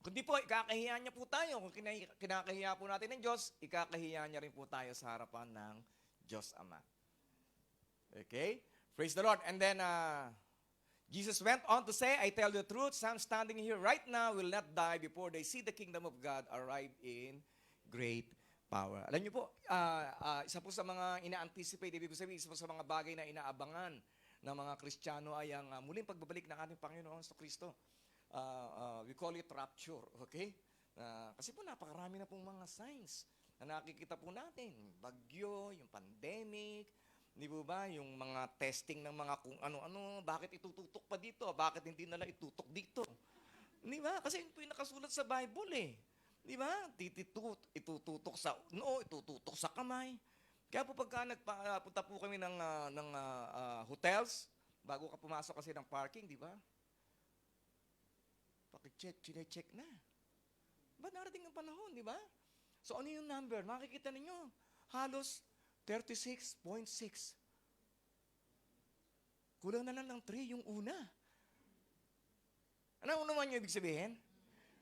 kundi po, ikakahiya niya po tayo. Kung kinakahiya po natin ng Diyos, ikakahiya niya rin po tayo sa harapan ng Diyos Ama. Okay? Praise the Lord. And then, Jesus went on to say, I tell you the truth, some standing here right now will not die before they see the kingdom of God arrive in great power. Alam niyo po, isa po sa mga ina-anticipate, ibig sabihin, isa po sa mga bagay na inaabangan ng mga Kristiyano ay ang muling pagbabalik ng ating Panginoon sa Kristo. We call it rapture, okay? Kasi po napakarami na pong mga signs na nakikita po natin. Bagyo, yung pandemic, di ba? Yung mga testing ng mga kung ano-ano, bakit itututok pa dito? Bakit hindi nila itutok dito? Di ba? Kasi yun po yung nakasulat sa Bible eh. Di ba? Itututok sa itututok sa kamay. Kaya po pagka nagpunta po kami ng hotels, bago ka pumasok kasi ng parking, di ba? Check na. Ba narating ang panahon, di ba? So ano yung number? Makikita ninyo, halos 36.6. Kulang na lang ng 3 yung una. Ano naman yung ibig sabihin?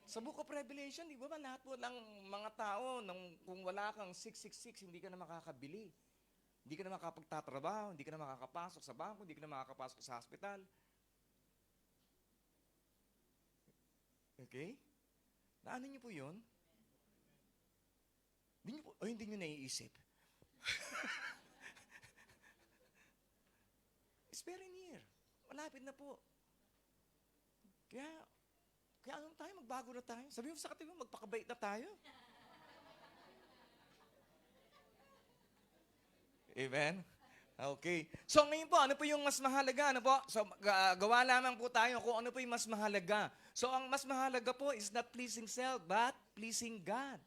Sa Book of Revelation, di ba lahat po lang mga tao, kung wala kang 666, hindi ka na makakabili. Hindi ka na makapagtatrabaho, hindi ka na makakapasok sa bangko, hindi ka na makakapasok sa hospital. Okay? Naano niyo po yun? Hindi nyo naiisip. It's very near. Malapit na po. Kaya ano tayo, magbago na tayo. Sabi mo sa katabi mo, magpakabait na tayo. Amen? Okay. So ngayon po, ano po yung mas mahalaga? Ano po? So gawa lamang po tayo kung ano po yung mas mahalaga. So ang mas mahalaga po is not pleasing self, but pleasing God.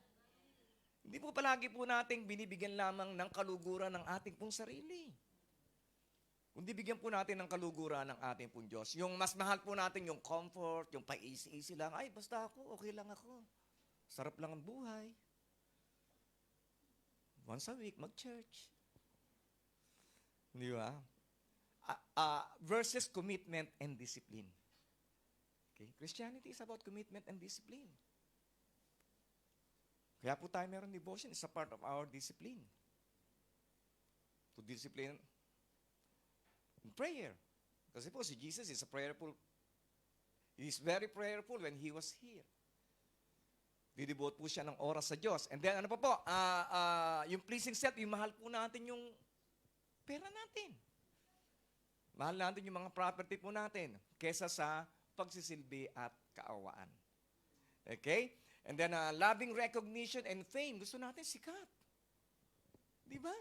Hindi po palagi po nating binibigyan lamang ng kaluguran ng ating pong sarili. Kundi bigyan po natin ng kaluguran ng ating pong Diyos. Yung mas mahal po natin yung comfort, yung pa-easy-easy lang. Ay, basta ako, okay lang ako. Sarap lang ang buhay. Once a week, mag-church. Di ba? Versus commitment and discipline. Okay? Christianity is about commitment and discipline. Kaya po tayo meron devotion. It's a part of our discipline. To discipline in prayer. Kasi po si Jesus is a prayerful. He is very prayerful when He was here. Didevote po siya ng oras sa Diyos. And then ano pa po? Yung pleasing self, yung mahal po natin yung pera natin. Mahal natin yung mga property po natin kesa sa pagsisilbi at kaawaan. Okay? And then loving recognition and fame. Gusto natin sikat. Di ba?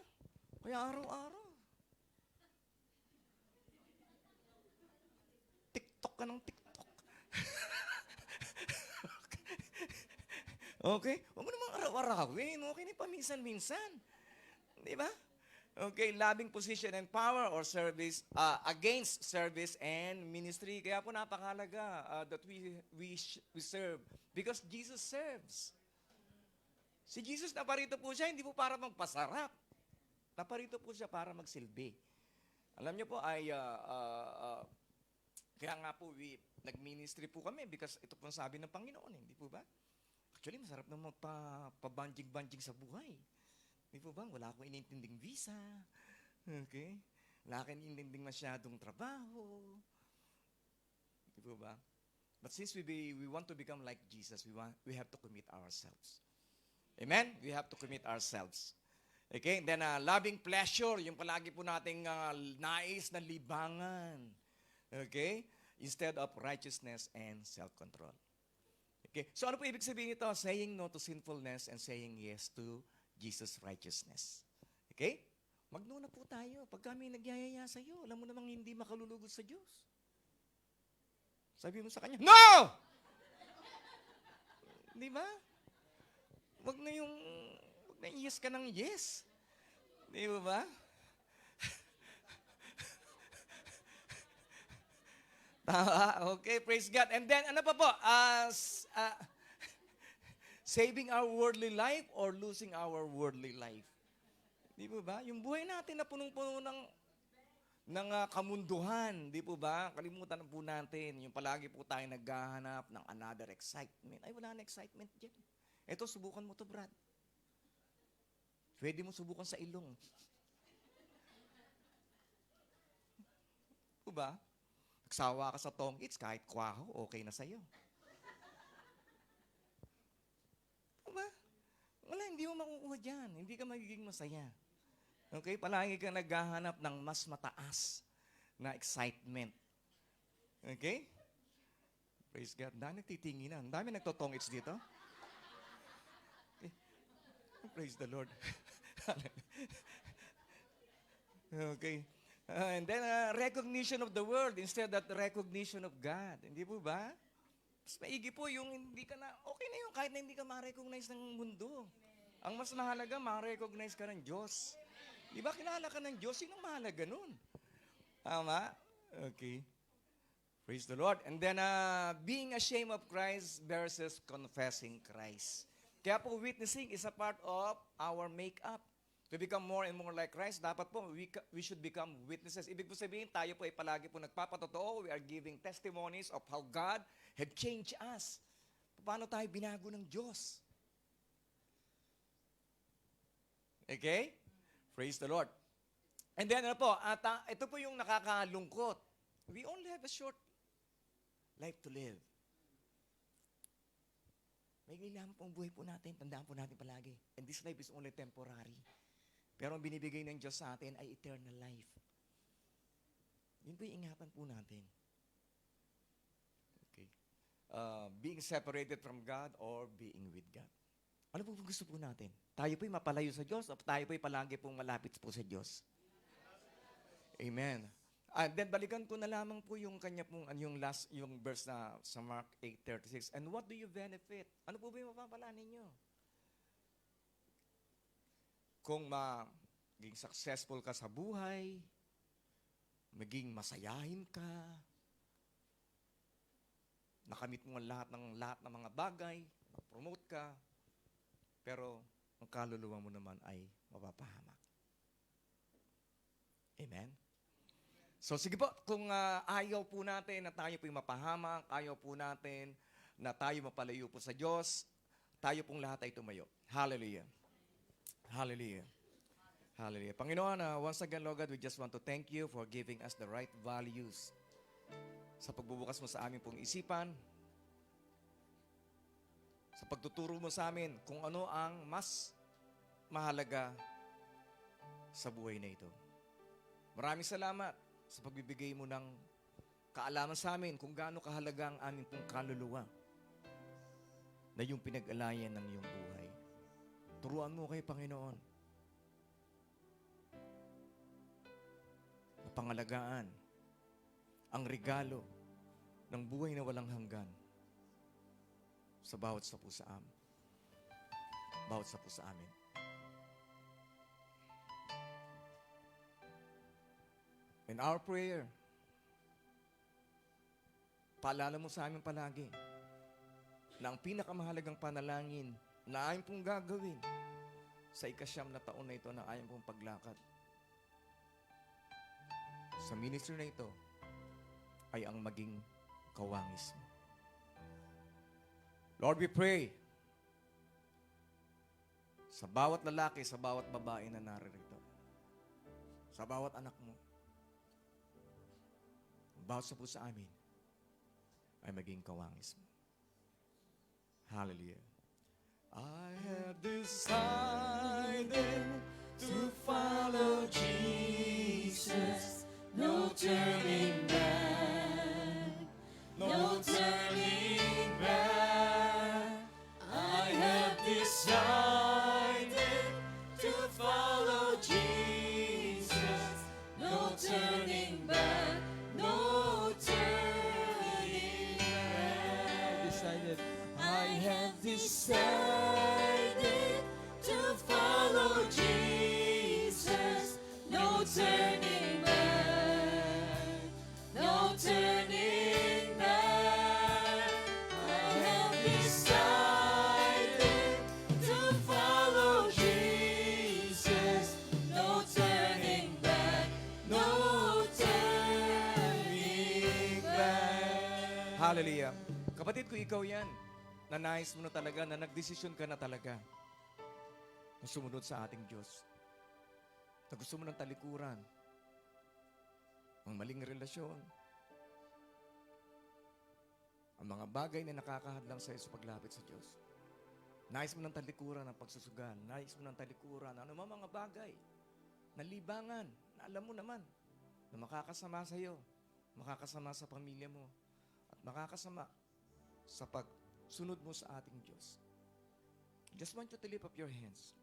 Kaya araw-araw. TikTok ka ng TikTok. Okay? Huwag mo namang araw-arawin. Okay na paminsan-minsan. Di ba? Okay, loving position and power or service against service and ministry. Kaya po napakahalaga that we serve because Jesus serves. Si Jesus naparito po siya, hindi po para magpasarap. Naparito po siya para magsilbi. Alam niyo po ay kaya nga po nag-ministry po kami because ito po ang sabi ng Panginoon, hindi po ba? Actually, masarap na magpa-banjing-banjing sa buhay. Di po ba? Wala akong inintinding visa. Okay? Wala akong inintinding masyadong trabaho. Di po ba? But since we want to become like Jesus, we have to commit ourselves. Amen? We have to commit ourselves. Okay? And then, loving pleasure, yung palagi po nating nais na libangan. Okay? Instead of righteousness and self-control. Okay? So, ano po ibig sabihin ito? Saying no to sinfulness and saying yes to Jesus' righteousness. Okay? Magno na po tayo. Pag kami nagyayaya sa iyo, alam mo namang hindi makalulugod sa Diyos. Sabi mo sa Kanya, no! Di ba? Wag na yes ka ng yes. Di ba? Tama. Okay, praise God. And then, ano pa po? Saving our worldly life or losing our worldly life. Di po ba? Yung buhay natin na punong-puno ng kamunduhan, di po ba? Kalimutan na po natin. Yung palagi po tayo naghahanap ng another excitement. Ay, wala na excitement dyan. Ito, subukan mo to, Brad. Pwede mo subukan sa ilong. Di ba? Nagsawa ka sa tong-its, kahit kwaho, okay na sa'yo. Diba? Wala, hindi mo makukuha dyan. Hindi ka magiging masaya. Okay? Palagi kang naghahanap ng mas mataas na excitement. Okay? Praise God. Dami nagtitinginan. Dami nagtotong-its dito. Okay. Praise the Lord. Okay. And then, recognition of the world instead of the recognition of God. Hindi po ba? Mas maigi po yung hindi ka na, okay na yun, kahit na hindi ka ma-recognize ng mundo. Ang mas mahalaga, ma-recognize ka ng Diyos. Di ba, kilala ka ng Diyos, yun ang mahalaga nun. Tama? Okay. Praise the Lord. And then, being ashamed of Christ versus confessing Christ. Kaya po, witnessing is a part of our make-up. To become more and more like Christ, dapat po, we should become witnesses. Ibig po sabihin, tayo po ay palagi po nagpapatotoo. We are giving testimonies of how God had changed us. Paano tayo binago ng Diyos? Okay? Praise the Lord. And then, ano po, ito po yung nakakalungkot. We only have a short life to live. May lamang po ang buhay po natin. Tandaan po natin palagi. And this life is only temporary. Pero ang binibigay ng Diyos sa atin ay eternal life. Yun po yung ingatan po natin. Okay. Being separated from God or being with God. Ano po gusto po natin? Tayo po'y mapalayo sa Diyos o tayo po'y palagi pong malapit po sa Diyos? Amen. And then balikan ko na lamang po yung kanya pong yung verse na sa Mark 8:36. And what do you benefit? Ano po ba yung mapapala ninyo? Kung maging successful ka sa buhay, maging masayahin ka, nakamit mo ang lahat ng mga bagay, promote ka, pero ang kaluluwa mo naman ay mapapahamak. Amen? So sige po, kung ayaw po natin na tayo po'y mapahamak, ayaw po natin na tayo mapalayo po sa Diyos, tayo pong lahat ay tumayo. Hallelujah. Hallelujah. Hallelujah. Panginoon, once again, Lord God, we just want to thank you for giving us the right values sa pagbubukas mo sa aming pong isipan, sa pagtuturo mo sa amin kung ano ang mas mahalaga sa buhay na ito. Maraming salamat sa pagbibigay mo ng kaalaman sa amin kung gaano kahalaga ang aming pong kaluluwa na yung pinag-alayan ng iyong buhay. Turuan mo kay Panginoon na pangalagaan ang regalo ng buhay na walang hanggan sa bawat sa po sa amin. Bawat sa po sa amin. In our prayer, paalala mo sa amin palagi na ang pinakamahalagang panalangin na ayon pong gagawin sa 9 na taon na ito na ayon pong paglakad sa ministry na ito ay ang maging kawangis mo. Lord, we pray sa bawat lalaki, sa bawat babae na naririto, sa bawat anak mo, bawat sa po sa amin ay maging kawangis mo. Hallelujah. I have decided to follow Jesus. No turning back. No turning back. I have decided to follow Jesus. No turning back. No turning back. I have decided to follow Jesus. No turning back. No turning back. I have decided to follow Jesus. No turning back. No turning back. Hallelujah. Kapatid ko, ikaw yan. Na nais mo na talaga, na nagdesisyon ka na talaga na sumunod sa ating Diyos. Na gusto mo ng talikuran, ang maling relasyon, ang mga bagay na nakakahadlang sa iyo sa paglapit sa Diyos. Nais mo ng talikuran ng pagsusugal, nais mo ng talikuran, ano mga bagay, na libangan, na alam mo naman, na makakasama sa iyo, makakasama sa pamilya mo, at makakasama sa pagsunod mo sa ating Diyos. Just want you to lift up your hands.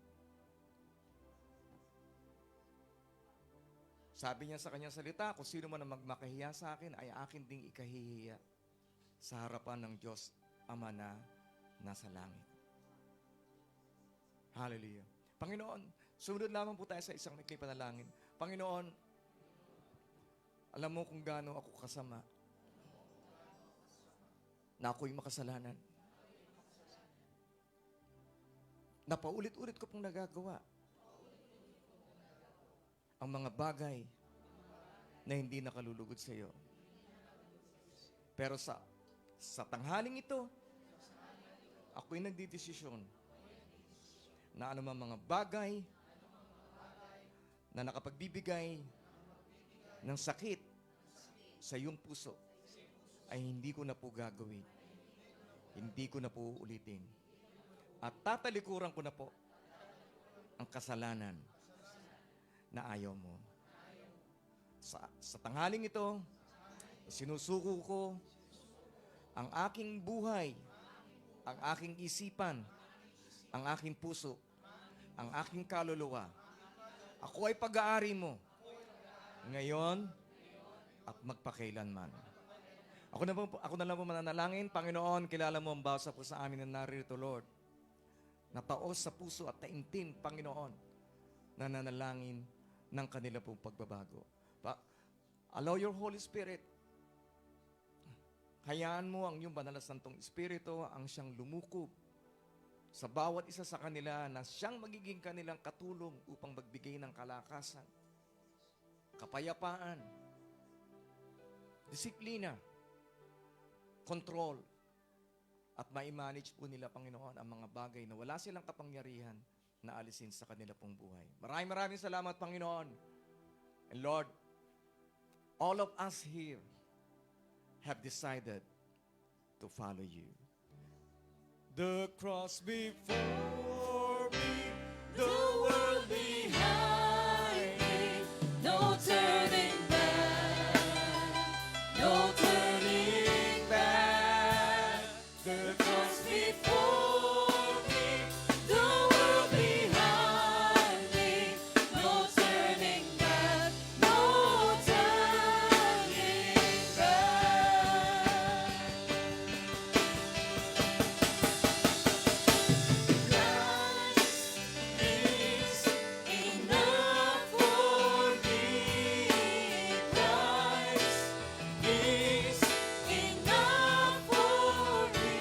Sabi niya sa kanyang salita, kung sino man ang magmakahiya sa akin, ay akin ding ikahihiya sa harapan ng Diyos Ama na nasa langit. Hallelujah. Panginoon, sumunod lamang po tayo sa isang maikling panalangin. Panginoon, alam mo kung gaano ako kasama na ako'y makasalanan. Na paulit-ulit ko pong nagagawa ang mga bagay na hindi nakalulugod sa iyo. Pero sa tanghaling ito, ako'y nagdidesisyon na anumang mga bagay na nakapagbibigay ng sakit sa iyong puso ay hindi ko na po gagawin. Hindi ko na po ulitin. At tatalikuran ko na po ang kasalanan na ayaw mo. Sa tanghaling ito, sinusuko ko ang aking buhay, ang aking isipan, ang aking puso, ang aking kaluluwa. Ako ay pag-aari mo ngayon at magpakailanman. Ako na lang po mananalangin. Panginoon, kilala mo ang bawat po sa amin na narito, Lord. Nataos sa puso at taimtim, Panginoon, na nanalangin ng kanila pong pagbabago. Allow your Holy Spirit. Hayaan mo ang iyong banal na santong Espiritu ang siyang lumukob sa bawat isa sa kanila na siyang magiging kanilang katulong upang magbigay ng kalakasan, kapayapaan, disiplina, control, at ma-manage po nila, Panginoon, ang mga bagay na wala silang kapangyarihan na alisin sa kanila pong buhay. Maraming salamat, Panginoon. And Lord, all of us here have decided to follow you. The cross before me, the world behind me, no turning back, no turning back. The cross before me, the world behind me, no turning back, no turning back. Christ is enough for me. Christ is enough for me.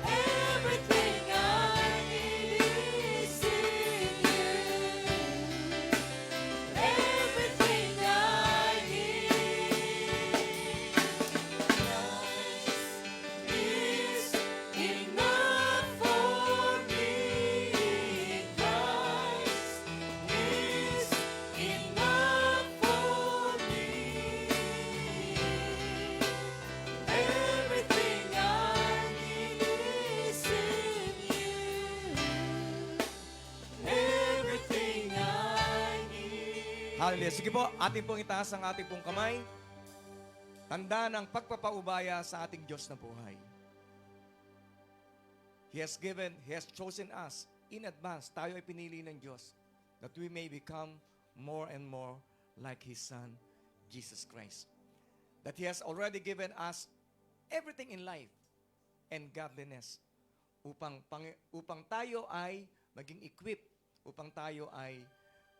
Everything I need is in you. Everything I need. Christ is enough for me. Christ is enough for me. Everything I need is in you. Everything I need. Hallelujah. Sige po, atin pong itaas ang ating pong kamay. Tanda ng pagpapaubaya sa ating Diyos na buhay. He has chosen us in advance. Tayo ay pinili ng Diyos that we may become more and more like His Son, Jesus Christ. That He has already given us everything in life and godliness upang tayo ay maging equipped, upang tayo ay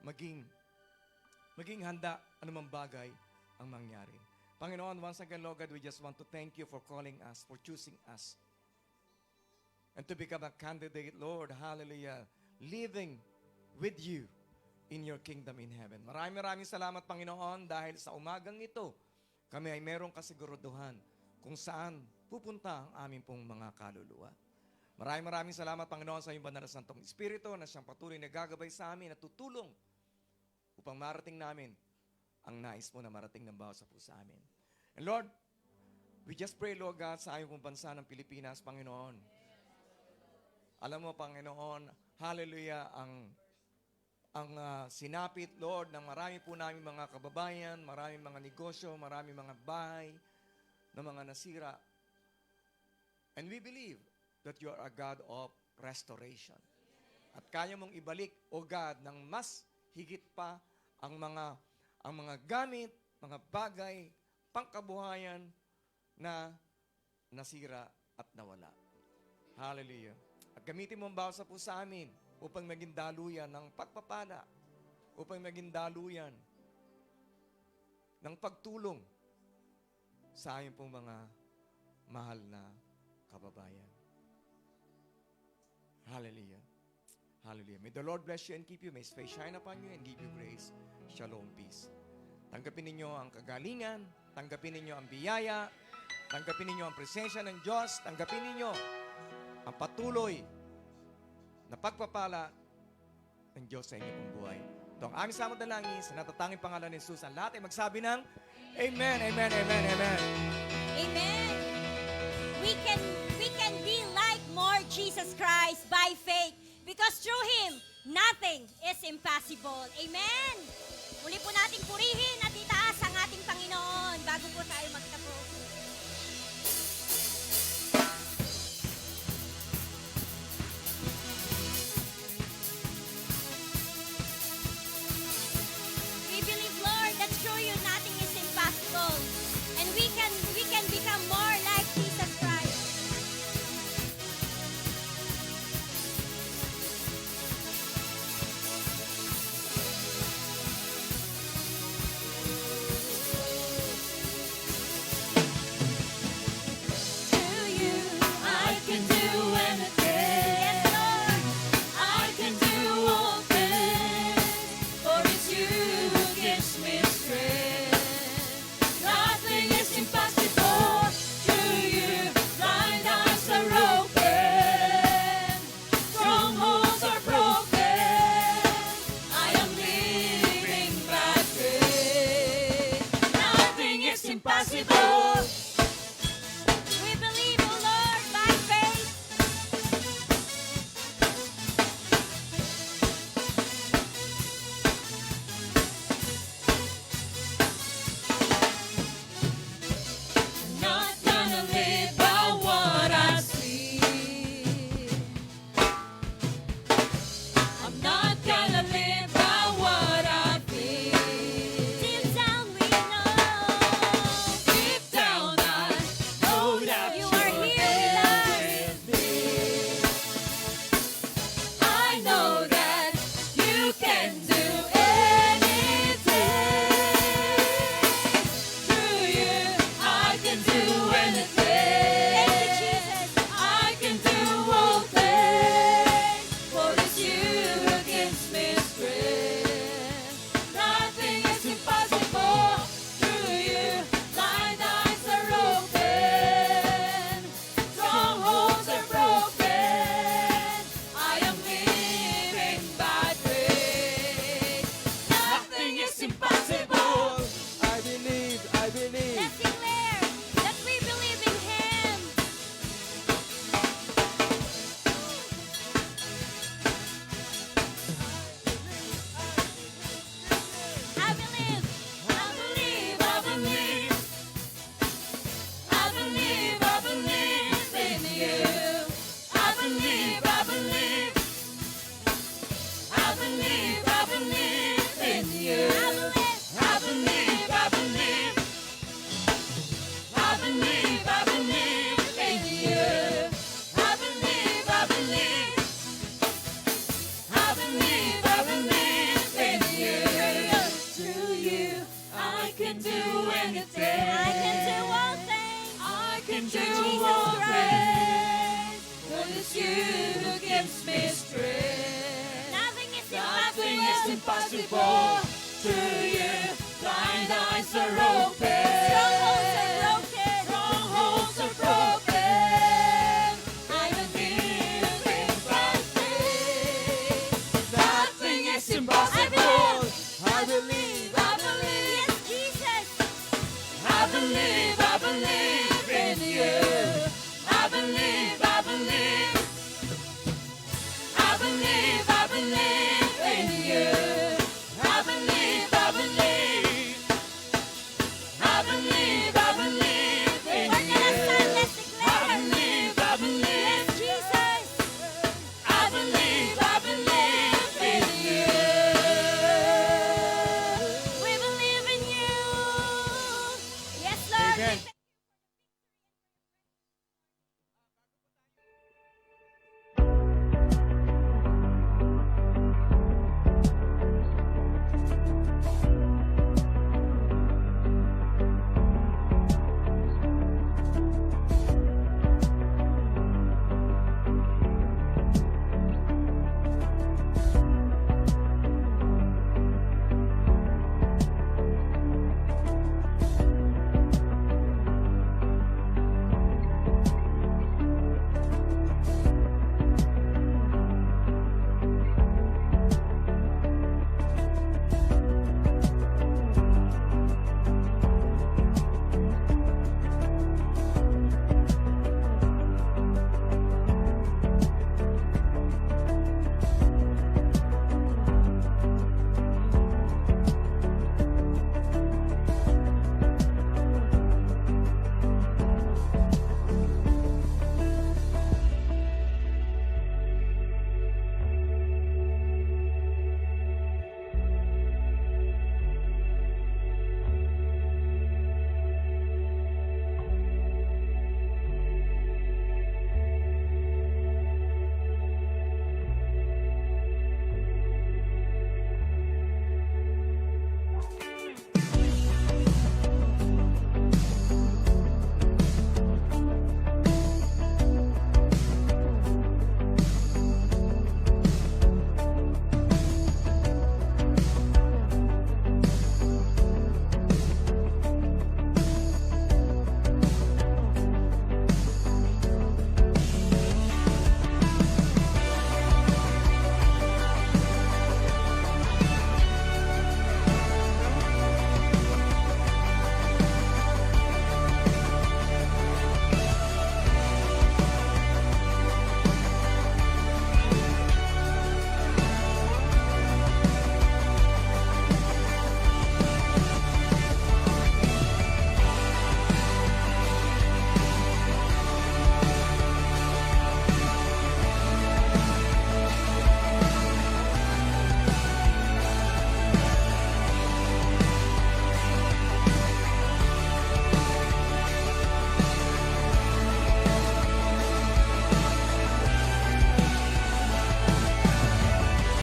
maging handa anumang bagay ang mangyari. Panginoon, once again, Lord God, we just want to thank you for calling us, for choosing us, and to become a candidate, Lord, hallelujah, living with you in your kingdom in heaven. Maraming salamat, Panginoon, dahil sa umagang ito, kami ay merong kasiguraduhan kung saan pupunta ang aming pong mga kaluluwa. Maraming salamat, Panginoon, sa iyong banal na santong Espiritu na siyang patuloy na gagabay sa amin at tutulong upang marating namin ang nais mo na marating ng bawat sa puso sa amin. And Lord, we just pray, Lord God, sa ayong bansa ng Pilipinas, Panginoon. Alam mo, Panginoon, hallelujah, ang sinapit, Lord, ng marami po namin mga kababayan, maraming mga negosyo, maraming mga bahay na mga nasira. And we believe that you are a God of restoration. At kaya mong ibalik, O God, ng mas higit pa ang mga gamit, mga bagay, pangkabuhayan na nasira at nawala. Hallelujah. At gamitin mo ang bawat sa puso sa amin upang maging daluyan ng pagpapala, upang maging daluyan ng pagtulong sa ayon pong mga mahal na kababayan. Hallelujah. Hallelujah. May the Lord bless you and keep you. May His face shine upon you and give you grace. Shalom, peace. Tanggapin ninyo ang kagalingan, tanggapin ninyo ang biyaya, tanggapin ninyo ang presensya ng Diyos, tanggapin ninyo ang patuloy na pagpapala ng Diyos sa inyong buhay. Ito ang aming samot dalangin sa natatanging pangalan ni Jesus. Ang lahat ay magsabi ng Amen, Amen, Amen, Amen. Amen. We can be nothing is impossible. Amen! Muli po nating purihin at itaas ang ating Panginoon bago po tayo magtapos. We believe, Lord, that through you nothing is impossible. And we can become more like Jesus Christ. To you, I can do anything. I can do all things. For it's you who gives me strength. Nothing is impossible to you. Blind eyes are open. Strongholds are broken. I am living by faith. Nothing is impossible. We believe, O Lord, by faith. Not gonna live by what I see. I'm not gonna live by what I feel. Deep down we know. Deep down I know that You are here with with me. I know that you can do anything. Through you, I can do anything. Thank you, Jesus. I can do all things. For it's you who gives me strength. Nothing is impossible. Through you, blind eyes are open. Strongholds are broken. I am living by faith. Nothing is impossible. I believe, I believe. Let's declare that we believe in Him. I believe. I believe, I believe. I believe, I believe in you. I believe, I believe. I believe, I believe in you. I believe, I believe. I believe, I believe in you. I believe, I believe. I believe, I believe in you. Through you, I can do anything. I can do all things. I can do Jesus all Christ. things. For it's you who gives me strength. Nothing is Nothing impossible. is impossible.